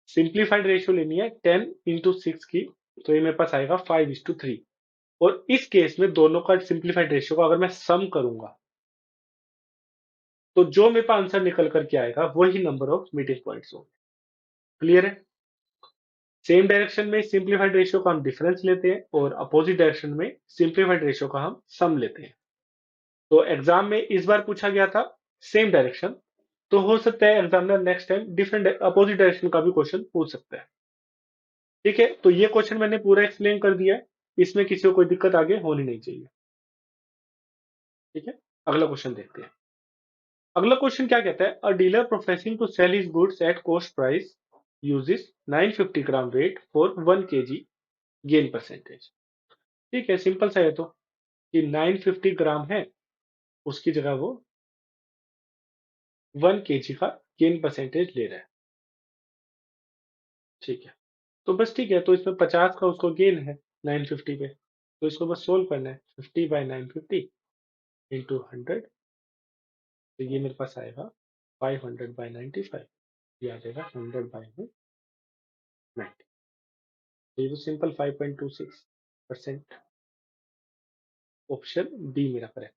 सिंप्लीफाइड रेशियो लेनी है 10 इंटू 6 की, तो ये मेरे पास आएगा 5:3। और इस केस में दोनों का सिंप्लीफाइड रेशियो का अगर मैं सम करूंगा तो जो मेरे पास आंसर निकल करके आएगा वही नंबर ऑफ मीटिंग पॉइंट्स होंगे। क्लियर है? सेम डायरेक्शन में सिंप्लीफाइड रेशियो का हम डिफरेंस लेते हैं और अपोजिट डायरेक्शन में सिंप्लीफाइड रेशियो का हम सम लेते हैं। तो एग्जाम में इस बार पूछा गया था सेम डायरेक्शन, तो हो सकता है examiner next time different opposite direction का भी क्वेश्चन पूछ सकता है। ठीक है, तो ये क्वेश्चन मैंने पूरा एक्सप्लेन कर दिया है, इसमें किसी को कोई दिक्कत आगे होनी नहीं चाहिए। ठीक है, अगला क्वेश्चन देखते हैं। अगला क्वेश्चन क्या कहता है, a dealer professing to sell his goods at cost price uses 950 gram weight for 1 KG gain percentage. ठीक है, सिंपल सा है तो कि 950 ग्राम है, उसकी जगह वो 1 केजी का गेन परसेंटेज ले रहा है। ठीक है, तो बस ठीक है, तो इसमें 50 का उसको गेन है 950 पे, तो इसको बस सोल्व करना है। 50 बाई 950 इंटू 100, तो ये मेरे पास आएगा 500 बाई 95, ये आ जाएगा 100 बाई 90। तो ये तो सिंपल 5.26%, ऑप्शन बी मेरा करेक्ट।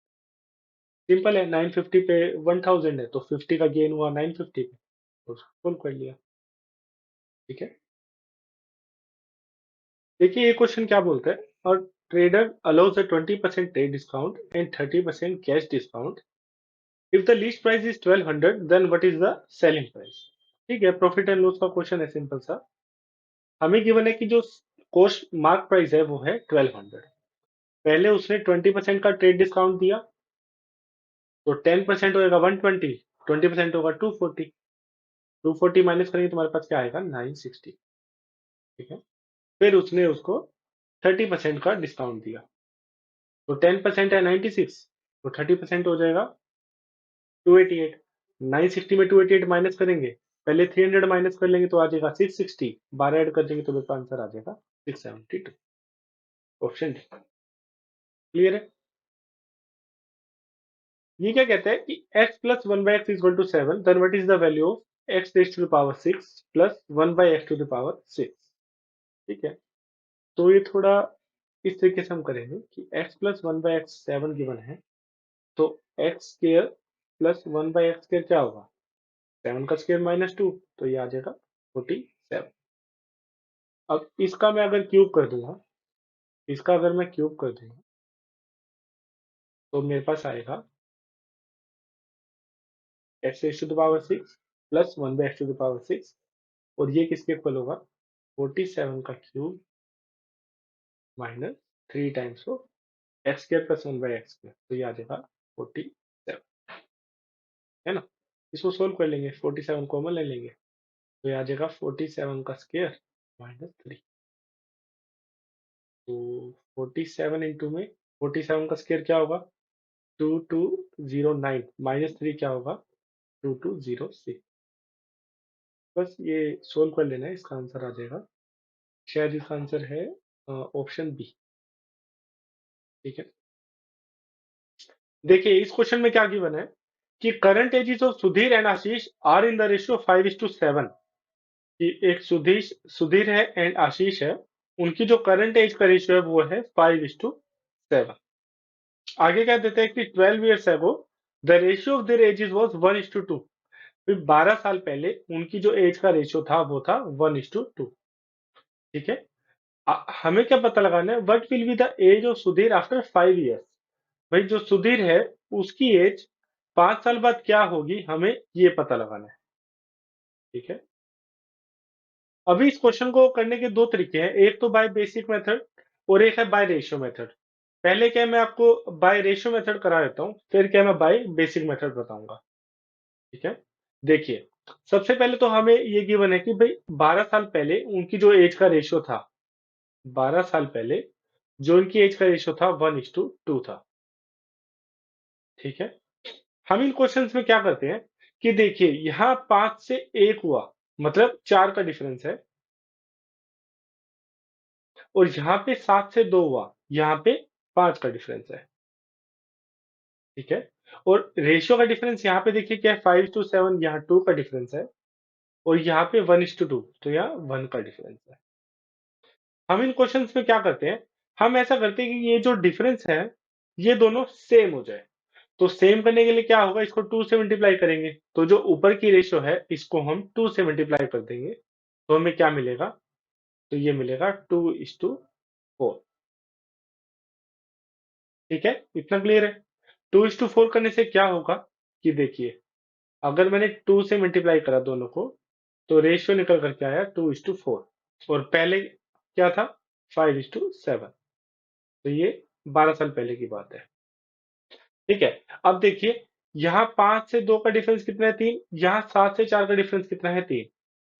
सिंपल है, 950 पे 1000 है, तो 50 का गेन हुआ 950 पे, तो सोल्व कर लिया। ठीक है, देखिए ये क्वेश्चन क्या बोलता है, और trader allows a 20% trade discount and 30% cash discount if the least price is 1200 then what is the selling price. ठीक है, प्रॉफिट एंड लॉस का क्वेश्चन है सिंपल सा। हमें गिवन है कि जो कॉस्ट मार्क प्राइस है वो है 1200। पहले उसने 20% का ट्रेड डिस्काउंट दिया, तो 10% होगा 120, 20% होगा 240, 240 माइनस करेंगे तुम्हारे पास क्या आएगा 960। ठीक है, फिर उसने उसको 30% का डिस्काउंट दिया, तो 10% है 96, तो 30% हो जाएगा 288। 960 में 288 माइनस करेंगे, पहले 300 माइनस कर लेंगे तो आ जाएगा 660, 12 ऐड कर देंगे तो मेरे पास आंसर आ जाएगा 672। ऑप्शन डी क्लियर है। ये क्या कहता है कि x plus 1/x is equal to 7, then what is the value of x raise to the power 6 plus 1/x to the power 6। ठीक है, तो ये थोड़ा इस तरीके से हम करेंगे कि x प्लस 1/x 7 गिवन है, तो x square plus 1/x square क्या होगा, 7 का स्क्वायर माइनस 2, तो ये आ जाएगा 47। अब इसका मैं अगर क्यूब कर दूंगा, इसका अगर मैं क्यूब कर दूंगा, तो मेरे पास आएगा x raise to the power 6 plus 1/x to the power 6, और ये किसके इक्वल होगा 47 का cube minus 3 times of x square plus 1/x square, तो ये आ जाएगा 47, है ना। इसको सोल्व कर लेंगे, 47 कॉमन ले लेंगे, तो ये आ जाएगा 47 का स्क्वायर माइनस 3, तो 47 इंटू में 47 का स्क्वायर क्या होगा 2209, माइनस 3 क्या होगा 2206। बस ये सोल्व कर लेना है, इसका आंसर आ जाएगा, शायद इसका आंसर है ऑप्शन बी। ठीक है, देखिए इस क्वेश्चन में क्या गिवन है कि current ages of Sudhir and Ashish are in the ratio 5:7, कि एक सुधीर है एंड आशीष है, उनकी जो करंट एज का रेशियो है वो है 5:7। आगे क्या देते हैं कि 12 years ago the ratio of their edges was 1:2। फिर 12 साल पहले उनकी जो एज का रेशियो था वो था 1:2। ठीक है, हमें क्या पता लगाना है, what will be the age of Sudhir after 5 years. भाई जो सुधीर है उसकी एज 5 साल बाद क्या होगी, हमें ये पता लगाना है। ठीक है, अभी इस क्वेश्चन को करने के दो तरीके हैं, एक तो बाय बेसिक मेथड और एक है बाय रेशियो मेथड। पहले क्या मैं आपको बाय रेशियो मेथड करा देता हूँ, फिर क्या मैं बाय बेसिक मेथड बताऊंगा। ठीक है, देखिए सबसे पहले तो हमें ये गिवन है कि भाई 12 साल पहले उनकी जो एज का रेशियो था, 12 साल पहले जो उनकी एज का रेशियो था 1:2 था। ठीक है, हम इन क्वेश्चंस में क्या करते हैं कि देखिए यहाँ 5 से 1 हुआ, मतलब 4 का डिफरेंस है, और यहाँ पे 7 से 2 हुआ, यहाँ पे 5 का डिफरेंस है। ठीक है, और रेशियो का डिफरेंस यहाँ पे देखिए क्या है 5:7, यहाँ 2 का डिफरेंस है, और यहाँ पे 1:2, तो यहाँ 1 का डिफरेंस है। हम इन क्वेश्चंस में क्या करते हैं, हम ऐसा करते हैं कि ये जो डिफरेंस है ये दोनों सेम हो जाए। तो सेम करने के लिए क्या होगा, इसको 2 से मल्टीप्लाई करेंगे, तो जो ऊपर की रेशियो है इसको हम 2 से मल्टीप्लाई कर देंगे, तो हमें क्या मिलेगा तो ये मिलेगा 2:4। ठीक है, इतना क्लियर है। 2:4 करने से क्या होगा कि देखिए, अगर मैंने 2 से मल्टीप्लाई करा दोनों को, तो रेशियो निकल करके आया 2:4। और पहले क्या था, 5:7। तो ये 12 साल पहले की बात है। ठीक है, अब देखिए, यहाँ 5 से 2 का डिफरेंस कितना है, 3। यहाँ 7 से 4 का डिफरेंस कितना है, 3।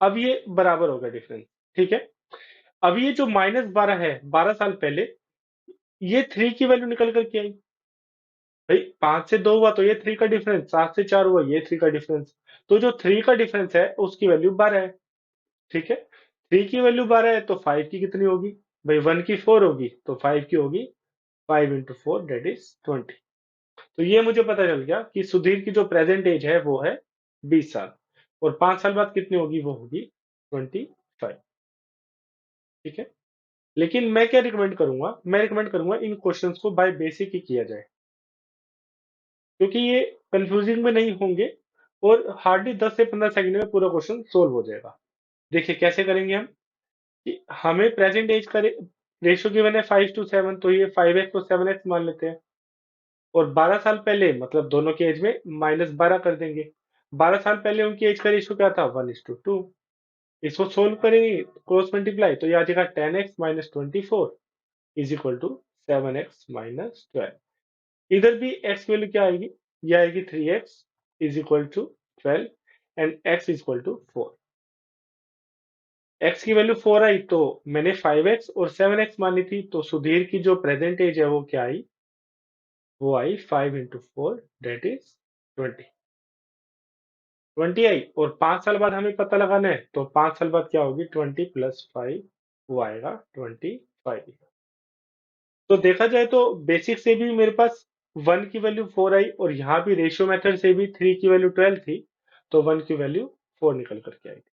अब ये बराबर हो गया डिफरेंस। ठीक है, अब ये जो -12 है 12 साल पहले, ये 3 की वैल्यू निकल करके आई। भाई 5 से 2 हुआ तो ये 3 का डिफरेंस, 7 से 4 हुआ ये 3 का डिफरेंस। तो जो 3 का डिफरेंस है उसकी वैल्यू 12 है। ठीक है, 3 की वैल्यू 12 है तो 5 की कितनी होगी, भाई 1 की 4 होगी तो 5 की होगी 5 इंटू 4 दैट इज 20। तो ये मुझे पता चल गया कि सुधीर की जो प्रेजेंट एज है वो है 20 साल, और 5 साल बाद कितनी होगी, वो होगी 25। ठीक है, लेकिन मैं क्या रिकमेंड करूंगा, मैं रिकमेंड करूंगा इन क्वेश्चंस को बाय बेसिक ही किया जाए, क्योंकि ये कंफ्यूजिंग में नहीं होंगे और हार्डली 10 से 15 सेकंड में पूरा क्वेश्चन सोल्व हो जाएगा। देखिए कैसे करेंगे हम, कि हमें प्रेजेंट एज का रेशियो गिवन है 5:7, तो ये 5x को 7x मान लेते हैं, और 12 साल पहले मतलब दोनों के एज में -12 कर देंगे। 12 साल पहले उनकी एज का रेशियो क्या था, 1:2। इसको सोल्व करेंगे क्रॉस मल्टीप्लाई, तो ये आ जाएगा 10x minus 24 is equal to 7x minus 12। इधर भी x की वैल्यू क्या आएगी, ये आएगी 3x is equal to 12 and x is equal to 4। x की वैल्यू 4 आई तो मैंने 5x और 7x मानी थी, तो सुधीर की जो प्रेजेंट एज है वो क्या आई, वो आई 5 इंटू 4 दैट इज 20। 20 आई, और 5 साल बाद हमें पता लगाना है, तो 5 साल बाद क्या होगी, 20 प्लस 5, वो आएगा 25। तो देखा जाए तो बेसिक से भी मेरे पास 1 की वैल्यू 4 आई, और यहाँ भी रेशियो मेथड से भी 3 की वैल्यू 12 थी, तो 1 की वैल्यू 4 निकल करके आई थी।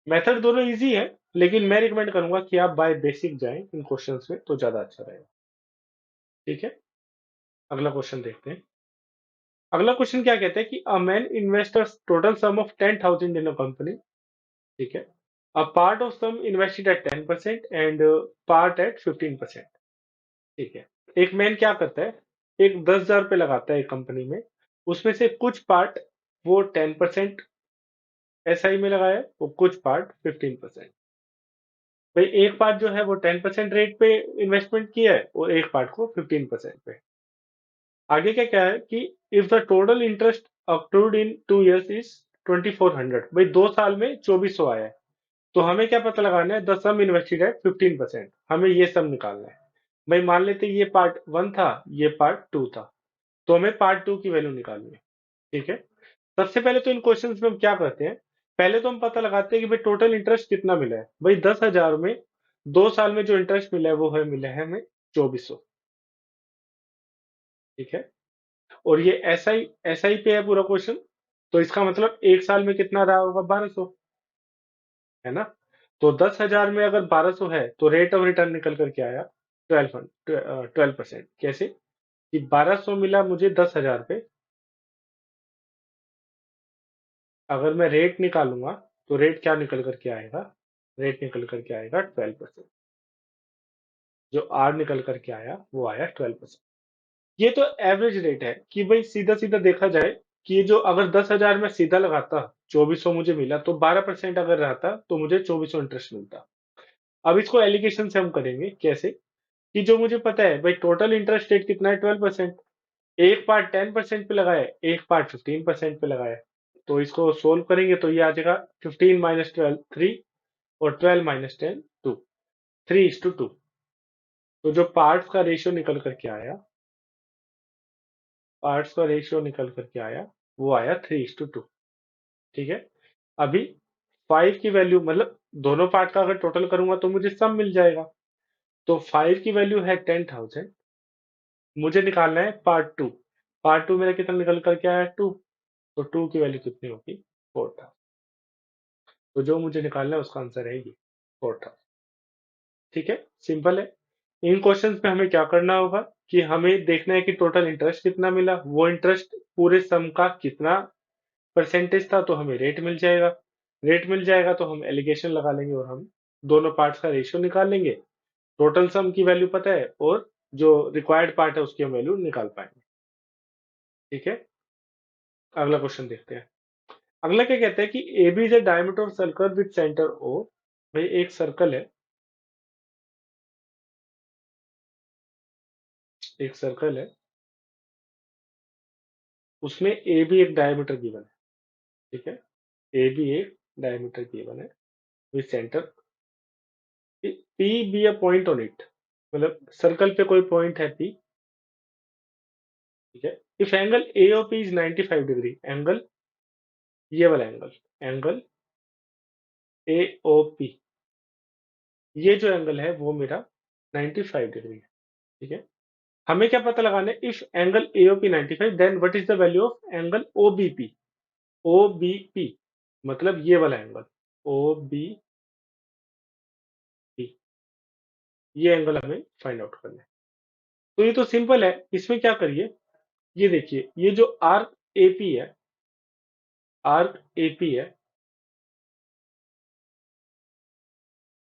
मेथड दोनों इजी है, लेकिन मैं रिकमेंड करूंगा कि आप बाय बेसिक जाएं इन क्वेश्चंस में, तो ज्यादा अच्छा रहेगा। ठीक है, अगला क्वेश्चन देखते हैं। अगला क्वेश्चन क्या कहते हैं कि a man investors total sum of 10,000 in a company. ठीक है, a part of sum invested at 10% and part at 15%। ठीक है, एक मैन क्या करता है, एक 10,000 रुपये लगाता है एक कंपनी में, उसमें से कुछ पार्ट वो 10% एसआई में लगाया है, वो कुछ पार्ट 15%। भाई एक पार्ट जो है वो 10% रेट पे इन्वेस्टमेंट किया है, और एक पार्ट को 15% पे। आगे क्या क्या है कि if the total interest accrued in 2 years is 2400, भाई 2 साल में 2400 आया है, तो हमें क्या पता लगाना है, द सम इन्वेस्टेड है 15%, हमें ये सम निकालना है। भाई मान लेते ये पार्ट 1 था, ये पार्ट 2 था, तो हमें पार्ट 2 की वैल्यू निकालनी है। ठीक है, सबसे पहले तो इन क्वेश्चंस में हम क्या करते हैं, पहले तो हम पता लगाते हैं कि भाई टोटल इंटरेस्ट कितना मिला है। भाई 10,000 में 2 साल में जो इंटरेस्ट मिला है वो है, मिला है हमें 2400। ठीक है, और ये एसआई पे है पूरा क्वेश्चन, तो इसका मतलब एक साल में कितना रहा होगा, 1200, है ना। तो 10,000 में अगर 1200 है, तो रेट ऑफ रिटर्न निकल करके आया 12%। कैसे कि 1200 मिला मुझे 10,000 पे, अगर मैं रेट निकालूंगा तो रेट क्या निकल करके आएगा, रेट निकल करके आएगा 12%। जो आर निकल करके आया वो आया 12%। ये तो एवरेज रेट है कि भाई सीधा सीधा देखा जाए कि ये जो अगर 10,000 में सीधा लगाता 2400 मुझे मिला, तो 12% अगर रहता तो मुझे 2400 इंटरेस्ट मिलता। अब इसको एलिगेशन से हम करेंगे कैसे, कि जो मुझे पता है भाई टोटल इंटरेस्ट रेट कितना है 12%, एक पार्ट 10% पे लगाया, एक पार्ट 15% पे लगाया, तो इसको सोल्व करेंगे तो ये आ जाएगा 15 माइनस 12 3, और 12 माइनस 10 2, 3:2। तो जो पार्ट्स का रेशियो निकल करके आया, पार्ट्स का रेशियो निकल करके आया, वो आया 3:2। ठीक है, अभी 5 की वैल्यू मतलब दोनों पार्ट का अगर टोटल करूंगा तो मुझे सम मिल जाएगा। तो 5 की वैल्यू है 10,000, मुझे निकालना है पार्ट 2। पार्ट 2 मेरा कितना निकल करके आया, 2। तो 2 की वैल्यू कितनी होगी, 4,000। तो जो मुझे निकालना है उसका आंसर रहेगी 4,000। ठीक है, सिंपल है। इन क्वेश्चंस में हमें क्या करना होगा, कि हमें देखना है कि टोटल इंटरेस्ट कितना मिला, वो इंटरेस्ट पूरे सम का कितना परसेंटेज था, तो हमें रेट मिल जाएगा। रेट मिल जाएगा तो हम एलिगेशन लगा लेंगे और हम दोनों पार्ट्स का रेशियो निकाल लेंगे, टोटल सम की वैल्यू पता है और जो रिक्वायर्ड पार्ट है उसकी हम वैल्यू निकाल पाएंगे। ठीक है, अगला क्वेश्चन देखते हैं। अगला क्या कहता है कि A B is a diameter of circle with centre O. भाई एक सर्कल है, एक सर्कल है, उसमें ए बी एक डायमीटर गिवन है। ठीक है, ए बी एक डायमीटर गिवन है with centre P be a point on it, मतलब सर्कल पे कोई पॉइंट है पी। ठीक है, if angle A O P is 95 degree, angle ये वाला angle, angle A O P, ये जो एंगल है वो मेरा 95 डिग्री है। ठीक है, हमें क्या पता लगाना है, if angle AOP 95 then what is the value of angle OBP. OBP मतलब ये वाला एंगल, ओबीपी, ये एंगल हमें फाइंड आउट करना है। तो ये तो सिंपल है, इसमें क्या करिए, ये देखिए, ये जो आर्क एपी है, आर्क एपी है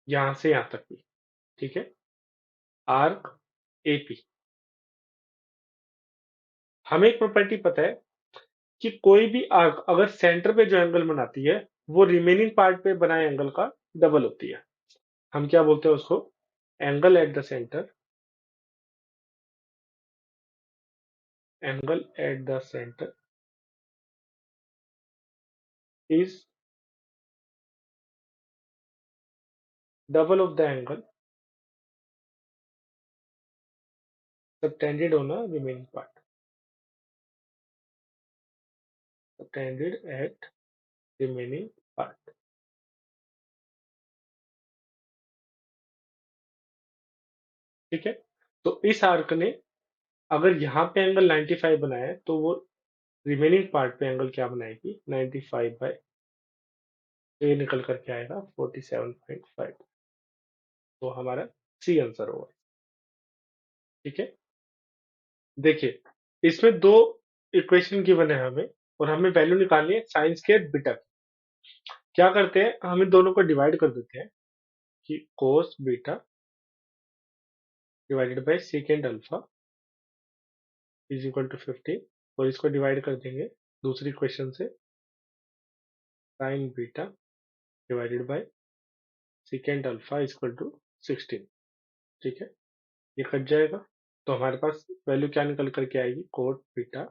यहां से यहां तक की। ठीक है, आर्क एपी, हमें एक प्रॉपर्टी पता है कि कोई भी आर्क अगर सेंटर पे जो एंगल बनाती है वो रिमेनिंग पार्ट पे बनाए एंगल का डबल होती है। हम क्या बोलते हैं उसको, angle at the centre, angle at the centre is double of the angle subtended on a remaining part, subtended at remaining part। ठीक है, तो इस आर्क ने अगर यहाँ पे एंगल 95 बनाया है तो वो रिमेनिंग पार्ट पे एंगल क्या बनाएगी, 95 बाय, तो ये निकल करके आएगा 47.5। तो हमारा सी आंसर होगा। ठीक है, देखिए, इसमें दो इक्वेशन गिवन है हमें और हमें वैल्यू निकालनी है साइन स्क्वायर बीटा की। क्या करते हैं, हम इन दोनों को डिवाइड कर देते हैं कि cos beta divided by second alpha is equal to 15, और इसको डिवाइड कर देंगे दूसरी क्वेश्चन से, sine beta divided by second alpha is equal to 16। ठीक है, ये कट जाएगा, तो हमारे पास वैल्यू क्या निकल करके आएगी, cot beta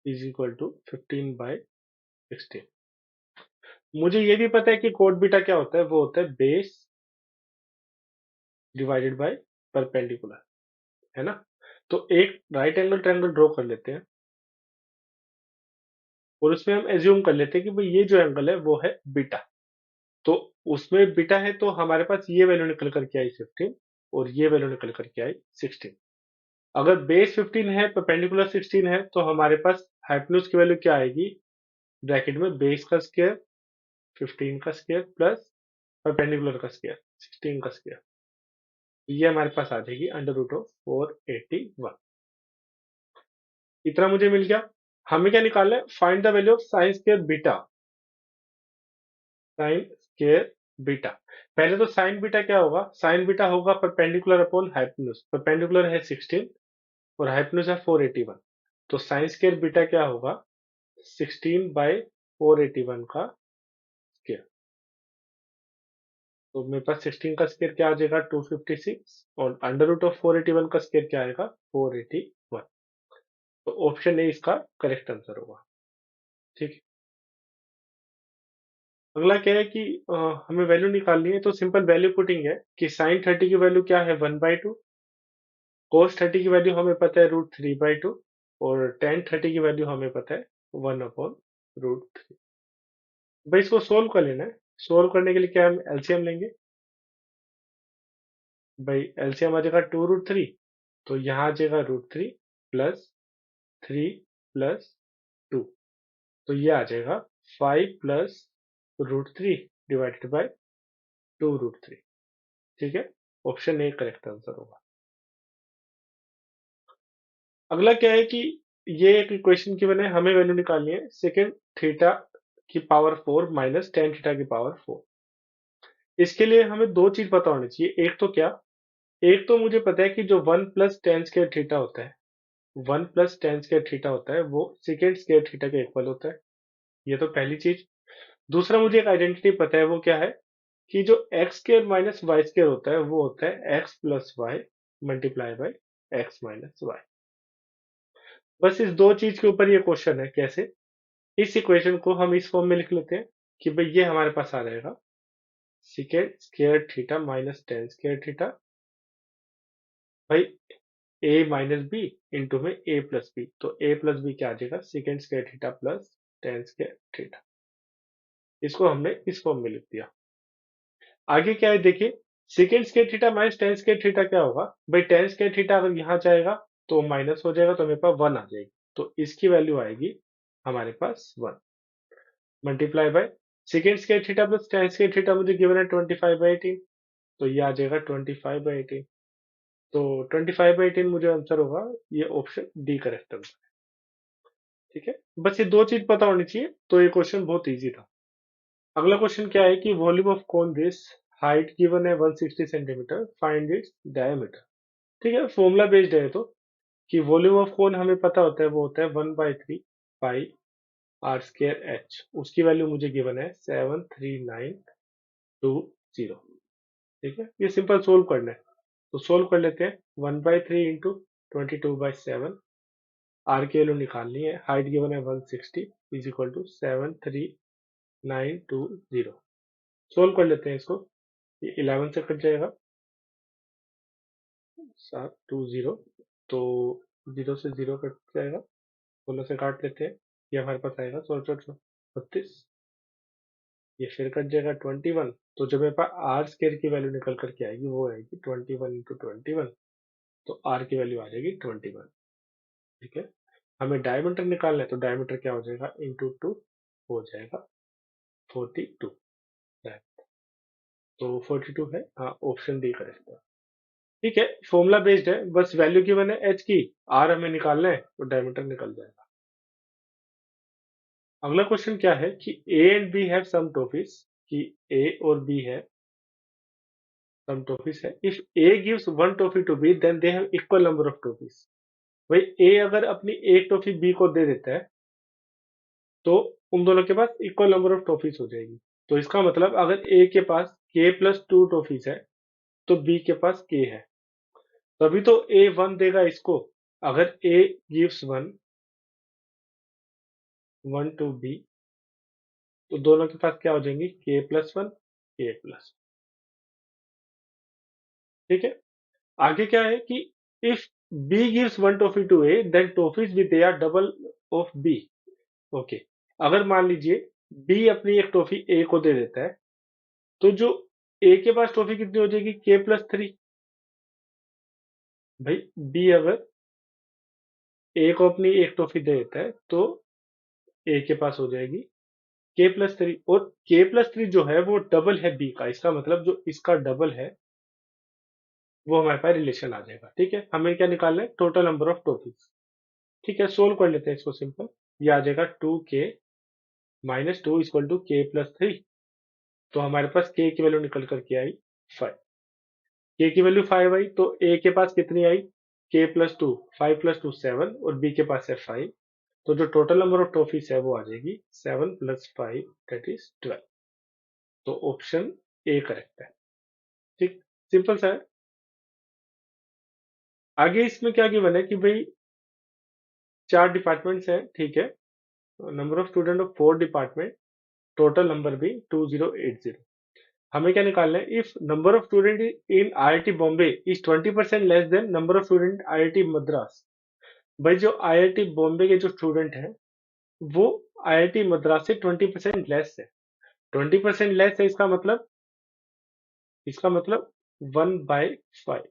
is equal to 15/16। मुझे ये भी पता है कि कोट बीटा क्या होता है, वो होता है बेस डिवाइडेड बाय परपेंडिकुलर, है ना। तो एक राइट एंगल ट्रायंगल ड्रॉ कर लेते हैं और उसमें हम एज्यूम कर लेते हैं कि भाई ये जो एंगल है वो है बीटा। तो उसमें बीटा है तो हमारे पास ये वैल्यू निकल करके आई 15 और ये वैल्यू निकल करके आई 16। अगर बेस 15 है, परपेंडिकुलर 16 है, तो हमारे पास हाइपोटेन्यूज की वैल्यू क्या आएगी, ब्रैकेट में बेस का स्क्वायर 15 का स्क्वायर प्लस परपेंडिकुलर का स्क्वायर 16 का स्क्वायर, ये हमारे पास आ जाएगी अंडर रूट ऑफ 481। इतना मुझे मिल गया। हमें क्या निकालना है, find the value of sine square beta, sine square beta. पहले तो साइन बीटा क्या होगा, साइन बीटा होगा परपेंडिकुलर अपॉन हाइपोटेन्यूज, परपेंडिकुलर है 16 और हाइपोटेन्यूज है 481, तो साइन स्क्वायर बीटा क्या होगा, 16/481 का स्क्वायर। तो मेरे पास 16 का स्क्वायर क्या आ जाएगा, 256, और अंडर रूट ऑफ 481 का स्क्वायर क्या आएगा, 481। तो ऑप्शन ए इसका करेक्ट आंसर होगा। ठीक है, अगला क्या है कि हमें वैल्यू निकालनी है, तो सिंपल वैल्यू पुटिंग है कि साइन 30 की वैल्यू क्या है, 1/2, कोस 30 की वैल्यू हमें पता है √3/2, और टेन 30 की वैल्यू हमें पता है 1/√3। भाई इसको सोल्व कर लेना है, सोल्व करने के लिए क्या हम एलसीएम लेंगे, भाई एलसीएम आ जाएगा 2√3, तो यहाँ आ जाएगा √3 प्लस 3 प्लस 2, तो ये आ जाएगा 5 प्लस √3 डिवाइडेड बाय 2√3। ठीक है, ऑप्शन ए करेक्ट आंसर होगा। अगला क्या है कि ये एक इक्वेशन की बने, हमें वैल्यू निकालनी है सेकेंड थीटा की पावर 4 माइनस टेन थीटा की पावर 4। इसके लिए हमें दो चीज पता होनी चाहिए। एक तो क्या, एक तो मुझे पता है कि जो 1 + tan² होता है, 1 + tan² होता है वो sec² के इक्वल होता है। ये तो पहली चीज। दूसरा मुझे एक आइडेंटिटी पता है, वो क्या है कि जो x² - y² होता है वो होता है x + y multiply by x - y। बस इस दो चीज के ऊपर ये क्वेश्चन है। कैसे? इस इक्वेशन को हम इस फॉर्म में लिख लेते हैं कि भाई ये हमारे पास आ जाएगा sec² - tan²। भाई a - b इंटू में a + b, तो a + b क्या आ जाएगा, sec² प्लस tan²। इसको हमने इस फॉर्म में लिख दिया। आगे क्या है देखिए, sec² - tan² क्या होगा भाई, tan² अगर यहाँ जाएगा तो माइनस हो जाएगा, तो मेरे पास 1 आ जाएगी, तो इसकी वैल्यू आएगी हमारे पास 1 multiply by sec² plus tan² मुझे गिवन है 25/18, तो ये आ जाएगा 25/18। तो 25/18 मुझे आंसर होगा, ये ऑप्शन डी करेक्ट होगा। ठीक है, बस ये दो चीज पता होनी चाहिए, तो ये क्वेश्चन बहुत इजी था। अगला क्वेश्चन क्या है कि volume of cone this, height given है 160 सेंटीमीटर, फाइंड इट्स डायमीटर। ठीक है, फॉर्मूला बेस्ड है तो, कि वॉल्यूम ऑफ कोन हमें पता होता है, वो होता है 1/3 पाई r² h। उसकी वैल्यू मुझे गिवन है 73920। ठीक है, ये सिंपल सोल्व करना है, तो सोल्व कर लेते हैं। 1/3 इंटू 22/7, आर की वैल्यू निकालनी है, हाइट गिवन है 160 इज इक्वल टू 73920। सोल्व कर लेते हैं इसको, ये 11 से कट जाएगा, 720, तो 0 से 0 कट जाएगा, 16 से काट लेते हैं, ये हमारे पास आएगा 1632। ये फिर कट जाएगा 21, तो जो मेरे पास r² की वैल्यू निकल करके आएगी वो आएगी 21 इंटू 21, तो r की वैल्यू आ जाएगी 21। ठीक है, हमें डायमीटर निकालना है, तो डायमीटर क्या हो जाएगा, इंटू 2 हो जाएगा 42। तो 42 है, हाँ ऑप्शन डी करेक्ट है। ठीक है, फॉर्मूला बेस्ड है, बस वैल्यू गिवन है एच की, आर हमें निकालना है, तो डायमीटर निकल जाएगा। अगला क्वेश्चन क्या है कि A and B have some toffees, कि ए और बी है सम टॉफीज है। If A gives one toffee to B then they have equal number of toffees. भाई ए अगर अपनी एक टॉफी बी को दे देता है, तो उन दोनों के पास इक्वल नंबर ऑफ टॉफीज हो जाएगी। तो इसका मतलब अगर ए के पास k+2 टॉफीज है, तो बी के पास k है, तभी तो ए 1 देगा इसको। अगर ए गिव्स 1 टू बी, तो दोनों के पास क्या हो जाएंगी, k+1 k+। ठीक है, आगे क्या है कि if B gives one toffee to A then toffees with A are double of B. Okay, अगर मान लीजिए बी अपनी एक टॉफी ए को दे देता है, तो जो ए के पास टॉफी कितनी हो जाएगी, k+3। भाई बी अगर ए को अपनी एक टॉफी दे देता है, तो ए के पास हो जाएगी k+3, और k+3 जो है वो डबल है बी का, इसका मतलब जो इसका डबल है वो हमारे पास रिलेशन आ जाएगा। ठीक है, हमें क्या निकालना है, टोटल नंबर ऑफ टॉफीज। ठीक है, सोल्व कर लेते हैं इसको सिंपल। ये आ जाएगा 2k - 2 इक्वल टू k+3, तो हमारे पास k की वैल्यू निकल करके आई 5। k की वैल्यू 5 आई, तो a के पास कितनी आई, k+2, 5+2 7, और b के पास है 5, तो जो टोटल नंबर ऑफ टॉफीज है वो आ जाएगी 7 + 5 दैट इज 12। तो ऑप्शन ए करेक्ट है। ठीक, सिंपल सा है। आगे इसमें क्या गिवन है कि भाई 4 डिपार्टमेंट्स हैं। ठीक है, number of student of 4 department, total number भी 2080। हमें क्या निकालना है, if number of student in IIT Bombay is 20% less than number of student IIT Madras. भाई जो आईआईटी बॉम्बे के जो स्टूडेंट हैं वो आईआईटी मद्रास से 20% लेस है। 20% लेस है, इसका मतलब 1/5।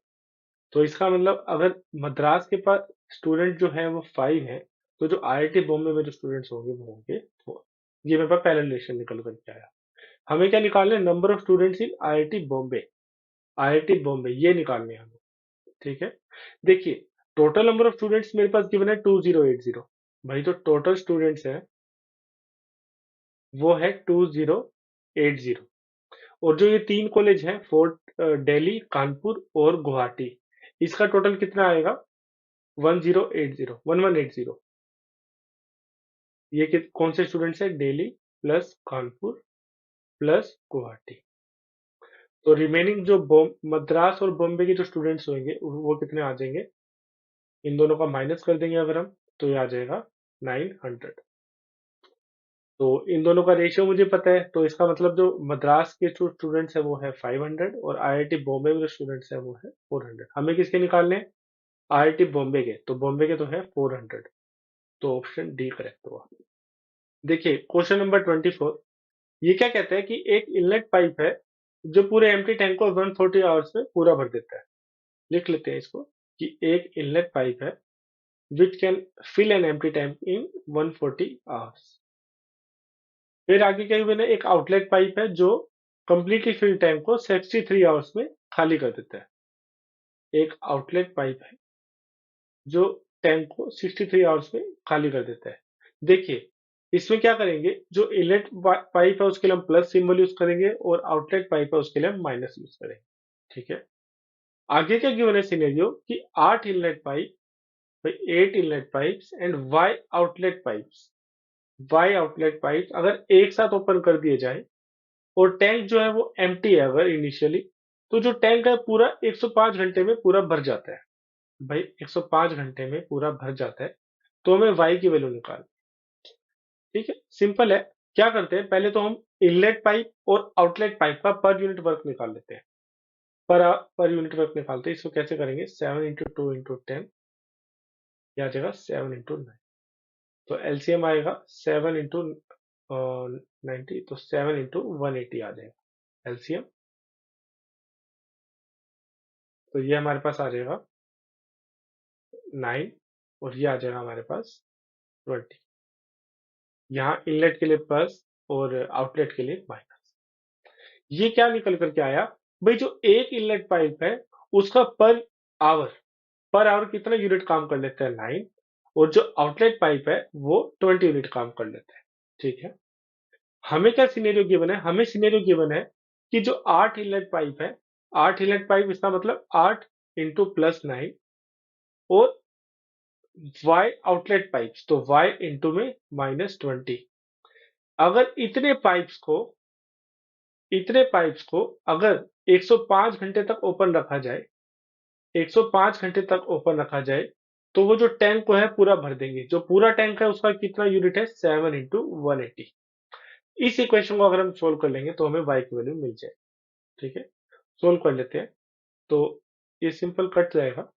तो इसका मतलब अगर मद्रास के पास स्टूडेंट जो है वो 5 है, तो जो आईआईटी बॉम्बे में जो स्टूडेंट्स होंगे वो होंगे 4। ये मेरे पास पहला रिलेशन निकल करके आया। हमें क्या निकालना है, number of students in IIT Bombay, IIT Bombay ये निकालने हैं हमें। ठीक है, देखिए टोटल नंबर ऑफ स्टूडेंट्स मेरे पास गिवन है 2080। भाई जो टोटल स्टूडेंट्स है वो है 2080, और जो ये 3 कॉलेज हैं, फोर्ट दिल्ली, कानपुर और गुवाहाटी, इसका टोटल कितना आएगा? 1180। ये कौन से स्टूडेंट्स हैं? Delhi plus Kanpur plus Guwahati. तो रिमेनिंग जो मद्रास और बॉम्बे के जो स्टूडेंट्स होंगे वो कितने आ जाएंगे? इन दोनों का माइनस कर देंगे अगर हम, तो ये आ जाएगा 900। तो इन दोनों का रेशियो मुझे पता है, तो इसका मतलब जो मद्रास के जो स्टूडेंट्स है वो है 500 और आईआईटी बॉम्बे में जो स्टूडेंट्स है वो है 400। हमें किसके निकालने हैं? आईआईटी बॉम्बे के, तो बॉम्बे के तो है 400। तो ऑप्शन डी करेक्ट हुआ। देखिए क्वेश्चन नंबर 24, ये क्या कहता है कि एक इनलेट पाइप है जो पूरे एम्प्टी टैंक को 140 आवर्स में पूरा भर देता है। लिख लेते हैं इसको कि एक इनलेट पाइप है which can fill an empty tank in 140 hours. फिर आगे क्या मैंने, एक आउटलेट पाइप है जो कंप्लीटली फिल टैंक को 63 आवर्स में खाली कर देता है। एक आउटलेट पाइप है जो टैंक को 63 आवर्स में खाली कर देता है। देखिए इसमें क्या करेंगे, जो इनलेट पाइप है उसके लिए हम प्लस सिंबल यूज करेंगे और आउटलेट पाइप है उसके लिए हम माइनस यूज करेंगे। ठीक है, आगे क्या गिवन है सिनेरियो कि 8 inlet pipe, 8 inlet pipes and Y outlet pipes, Y outlet pipes अगर एक साथ ओपन कर दिए जाए और टैंक जो है वो एम्प्टी है अगर इनिशियली, तो जो टैंक है पूरा 105 घंटे में पूरा भर जाता है। भाई 105 घंटे में पूरा भर जाता है, तो हमें वाई की वैल्यू निकाल। ठीक है, सिंपल है। क्या करते हैं, पहले तो हम इनलेट पाइप और आउटलेट पाइप का पर यूनिट वर्क निकाल लेते हैं। पर यूनिट वर्क निकालते हैं, इसको कैसे करेंगे? 7 इंटू 2 इंटू 10, या आ जाएगा 7 इंटू 9। तो एलसीएम आएगा 7 इंटू 90, तो 7 इंटू 180 आ जाएगा एलसीएम। तो ये हमारे पास आ जाएगा 9 और ये आ जाएगा हमारे पास 20। यहाँ इनलेट के लिए प्लस और आउटलेट के लिए माइनस। ये क्या निकल करके आया भाई, जो एक इनलेट पाइप है उसका आवर पर आवर कितना यूनिट काम कर लेता है? 9। और जो आउटलेट पाइप है वो 20 यूनिट काम कर लेता है। ठीक है, हमें क्या सिनेरियो गिवन है? हमें सिनेरियो गिवन है कि जो 8 इनलेट पाइप है, 8 इनलेट पाइप इसका मतलब 8 इंटू प्लस 9 और y आउटलेट पाइप्स, तो y इंटू में -20। अगर इतने पाइप्स को अगर 105 घंटे तक ओपन रखा जाए, 105 घंटे तक ओपन रखा जाए, तो वो जो टैंक को है पूरा भर देंगे। जो पूरा टैंक है उसका कितना यूनिट है? 7 इंटू 180। इस इक्वेशन को अगर हम सोल्व कर लेंगे तो हमें y की वैल्यू मिल जाए। ठीक है, सोल्व कर लेते हैं। तो ये सिंपल कट जाएगा,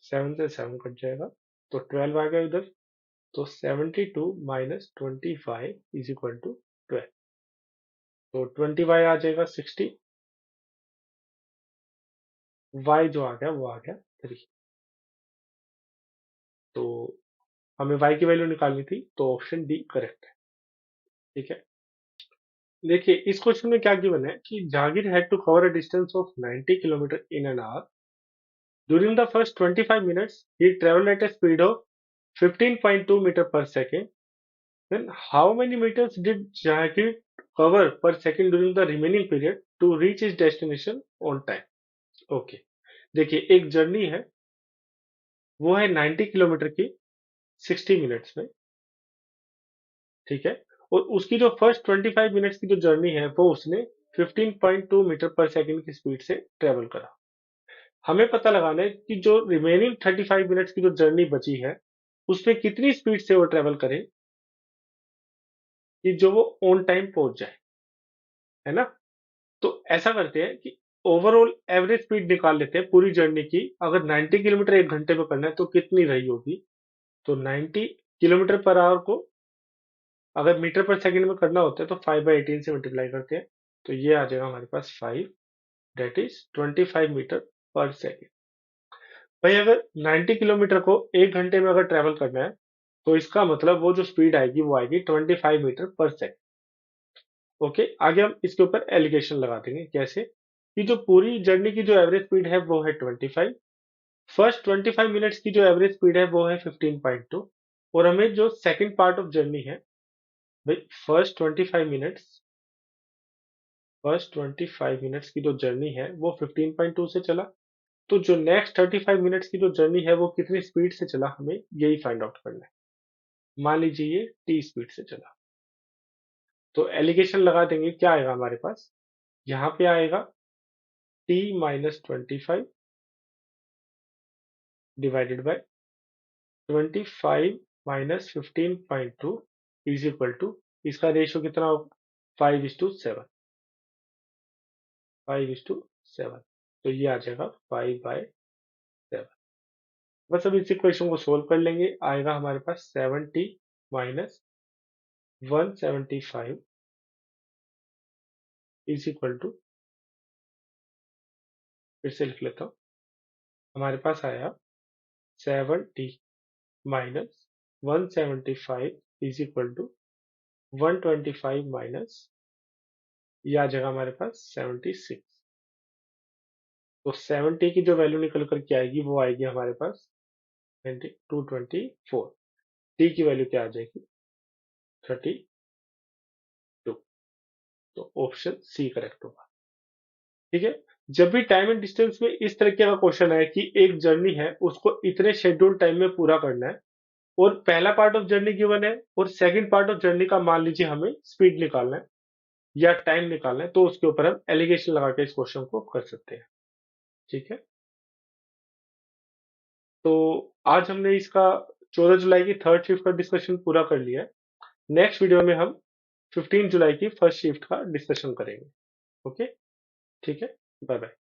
7 से 7 कट जाएगा, तो 12 आ गया इधर। तो 72 माइनस 25 इज इक्वल टू 12। तो 20y आ जाएगा 60, y जो आ गया वो आ गया 3। तो हमें y की वैल्यू निकालनी थी, तो ऑप्शन डी करेक्ट है। ठीक है, देखिए इस क्वेश्चन में क्या गिवन है कि Jahangir had to cover a distance of 90 kilometre in an hour. During the first 25 minutes he traveled at a speed of 15.2 meter per second. Then how many meters did Jahangir cover per second during the remaining period to reach his destination on time? Okay, देखिए एक journey है, वो है 90 kilometre की 60 minutes में। ठीक है, और उसकी जो फर्स्ट 25 मिनट्स की जो जर्नी है वो उसने 15.2 मीटर पर सेकंड की स्पीड से ट्रेवल करा। हमें पता लगाना है कि जो रिमेनिंग 35 मिनट्स की जो जर्नी बची है उसमें कितनी स्पीड से वो ट्रेवल करे कि जो वो ऑन टाइम पहुंच जाए, है ना? तो ऐसा करते हैं कि ओवरऑल एवरेज स्पीड निकाल लेते हैं पूरी जर्नी की। अगर 90 किलोमीटर एक घंटे में करना है तो कितनी रही होगी? तो 90 किलोमीटर पर आवर को अगर मीटर पर सेकंड में करना होता है तो 5/18 से मल्टीप्लाई करते हैं, तो ये आ जाएगा हमारे पास 5, दैट इज 25 मीटर पर सेकंड। भाई अगर 90 किलोमीटर को एक घंटे में अगर ट्रेवल करना है तो इसका मतलब वो जो स्पीड आएगी वो आएगी 25 मीटर पर सेकंड। ओके, आगे हम इसके ऊपर एलिगेशन लगा देंगे। कैसे? कि जो पूरी जर्नी की जो एवरेज स्पीड है वो है 25, फर्स्ट 25 मिनट्स की जो एवरेज स्पीड है वो है 15.2, और हमें जो सेकंड पार्ट ऑफ जर्नी है भाई फर्स्ट 25 मिनट्स की जो जर्नी है वो 15.2 से चला, तो जो नेक्स्ट 35 मिनट्स की जो जर्नी है वो कितनी स्पीड से चला, हमें यही फाइंड आउट करना है। मान लीजिए ये टी स्पीड से चला, तो एलिगेशन लगा देंगे, क्या आएगा हमारे पास, यहाँ पे आएगा t-25 divided by 25 - 15.2 is equal to, इसका रेशियो कितना होगा, 5:7, 5:7, तो ये आ जाएगा 5/7। बस अब इस इक्वेशन को सोल्व कर लेंगे, आएगा हमारे पास 70 माइनस 175 इज इक्वल टू, फिर से लिख लेता हूँ, हमारे पास आया 70 minus 175 is equal to 125 minus, ये आ जाएगा हमारे पास 76। तो 70 की जो वैल्यू निकल करके आएगी वो आएगी हमारे पास 224। टी की वैल्यू क्या आ जाएगी, 32। तो ऑप्शन सी करेक्ट होगा। ठीक है, जब भी टाइम एंड डिस्टेंस में इस तरीके का क्वेश्चन है कि एक जर्नी है उसको इतने शेड्यूल टाइम में पूरा करना है, और पहला पार्ट ऑफ जर्नी गिवन है और सेकंड पार्ट ऑफ जर्नी का मान लीजिए हमें स्पीड निकालना है या टाइम निकालना है, तो उसके ऊपर हम एलिगेशन लगा के इस क्वेश्चन को कर सकते हैं। ठीक है, तो आज हमने इसका 14 जुलाई की थर्ड शिफ्ट का डिस्कशन पूरा कर लिया है। नेक्स्ट वीडियो में हम 15 जुलाई की फर्स्ट शिफ्ट का डिस्कशन करेंगे। ओके, ठीक है, बाय बाय।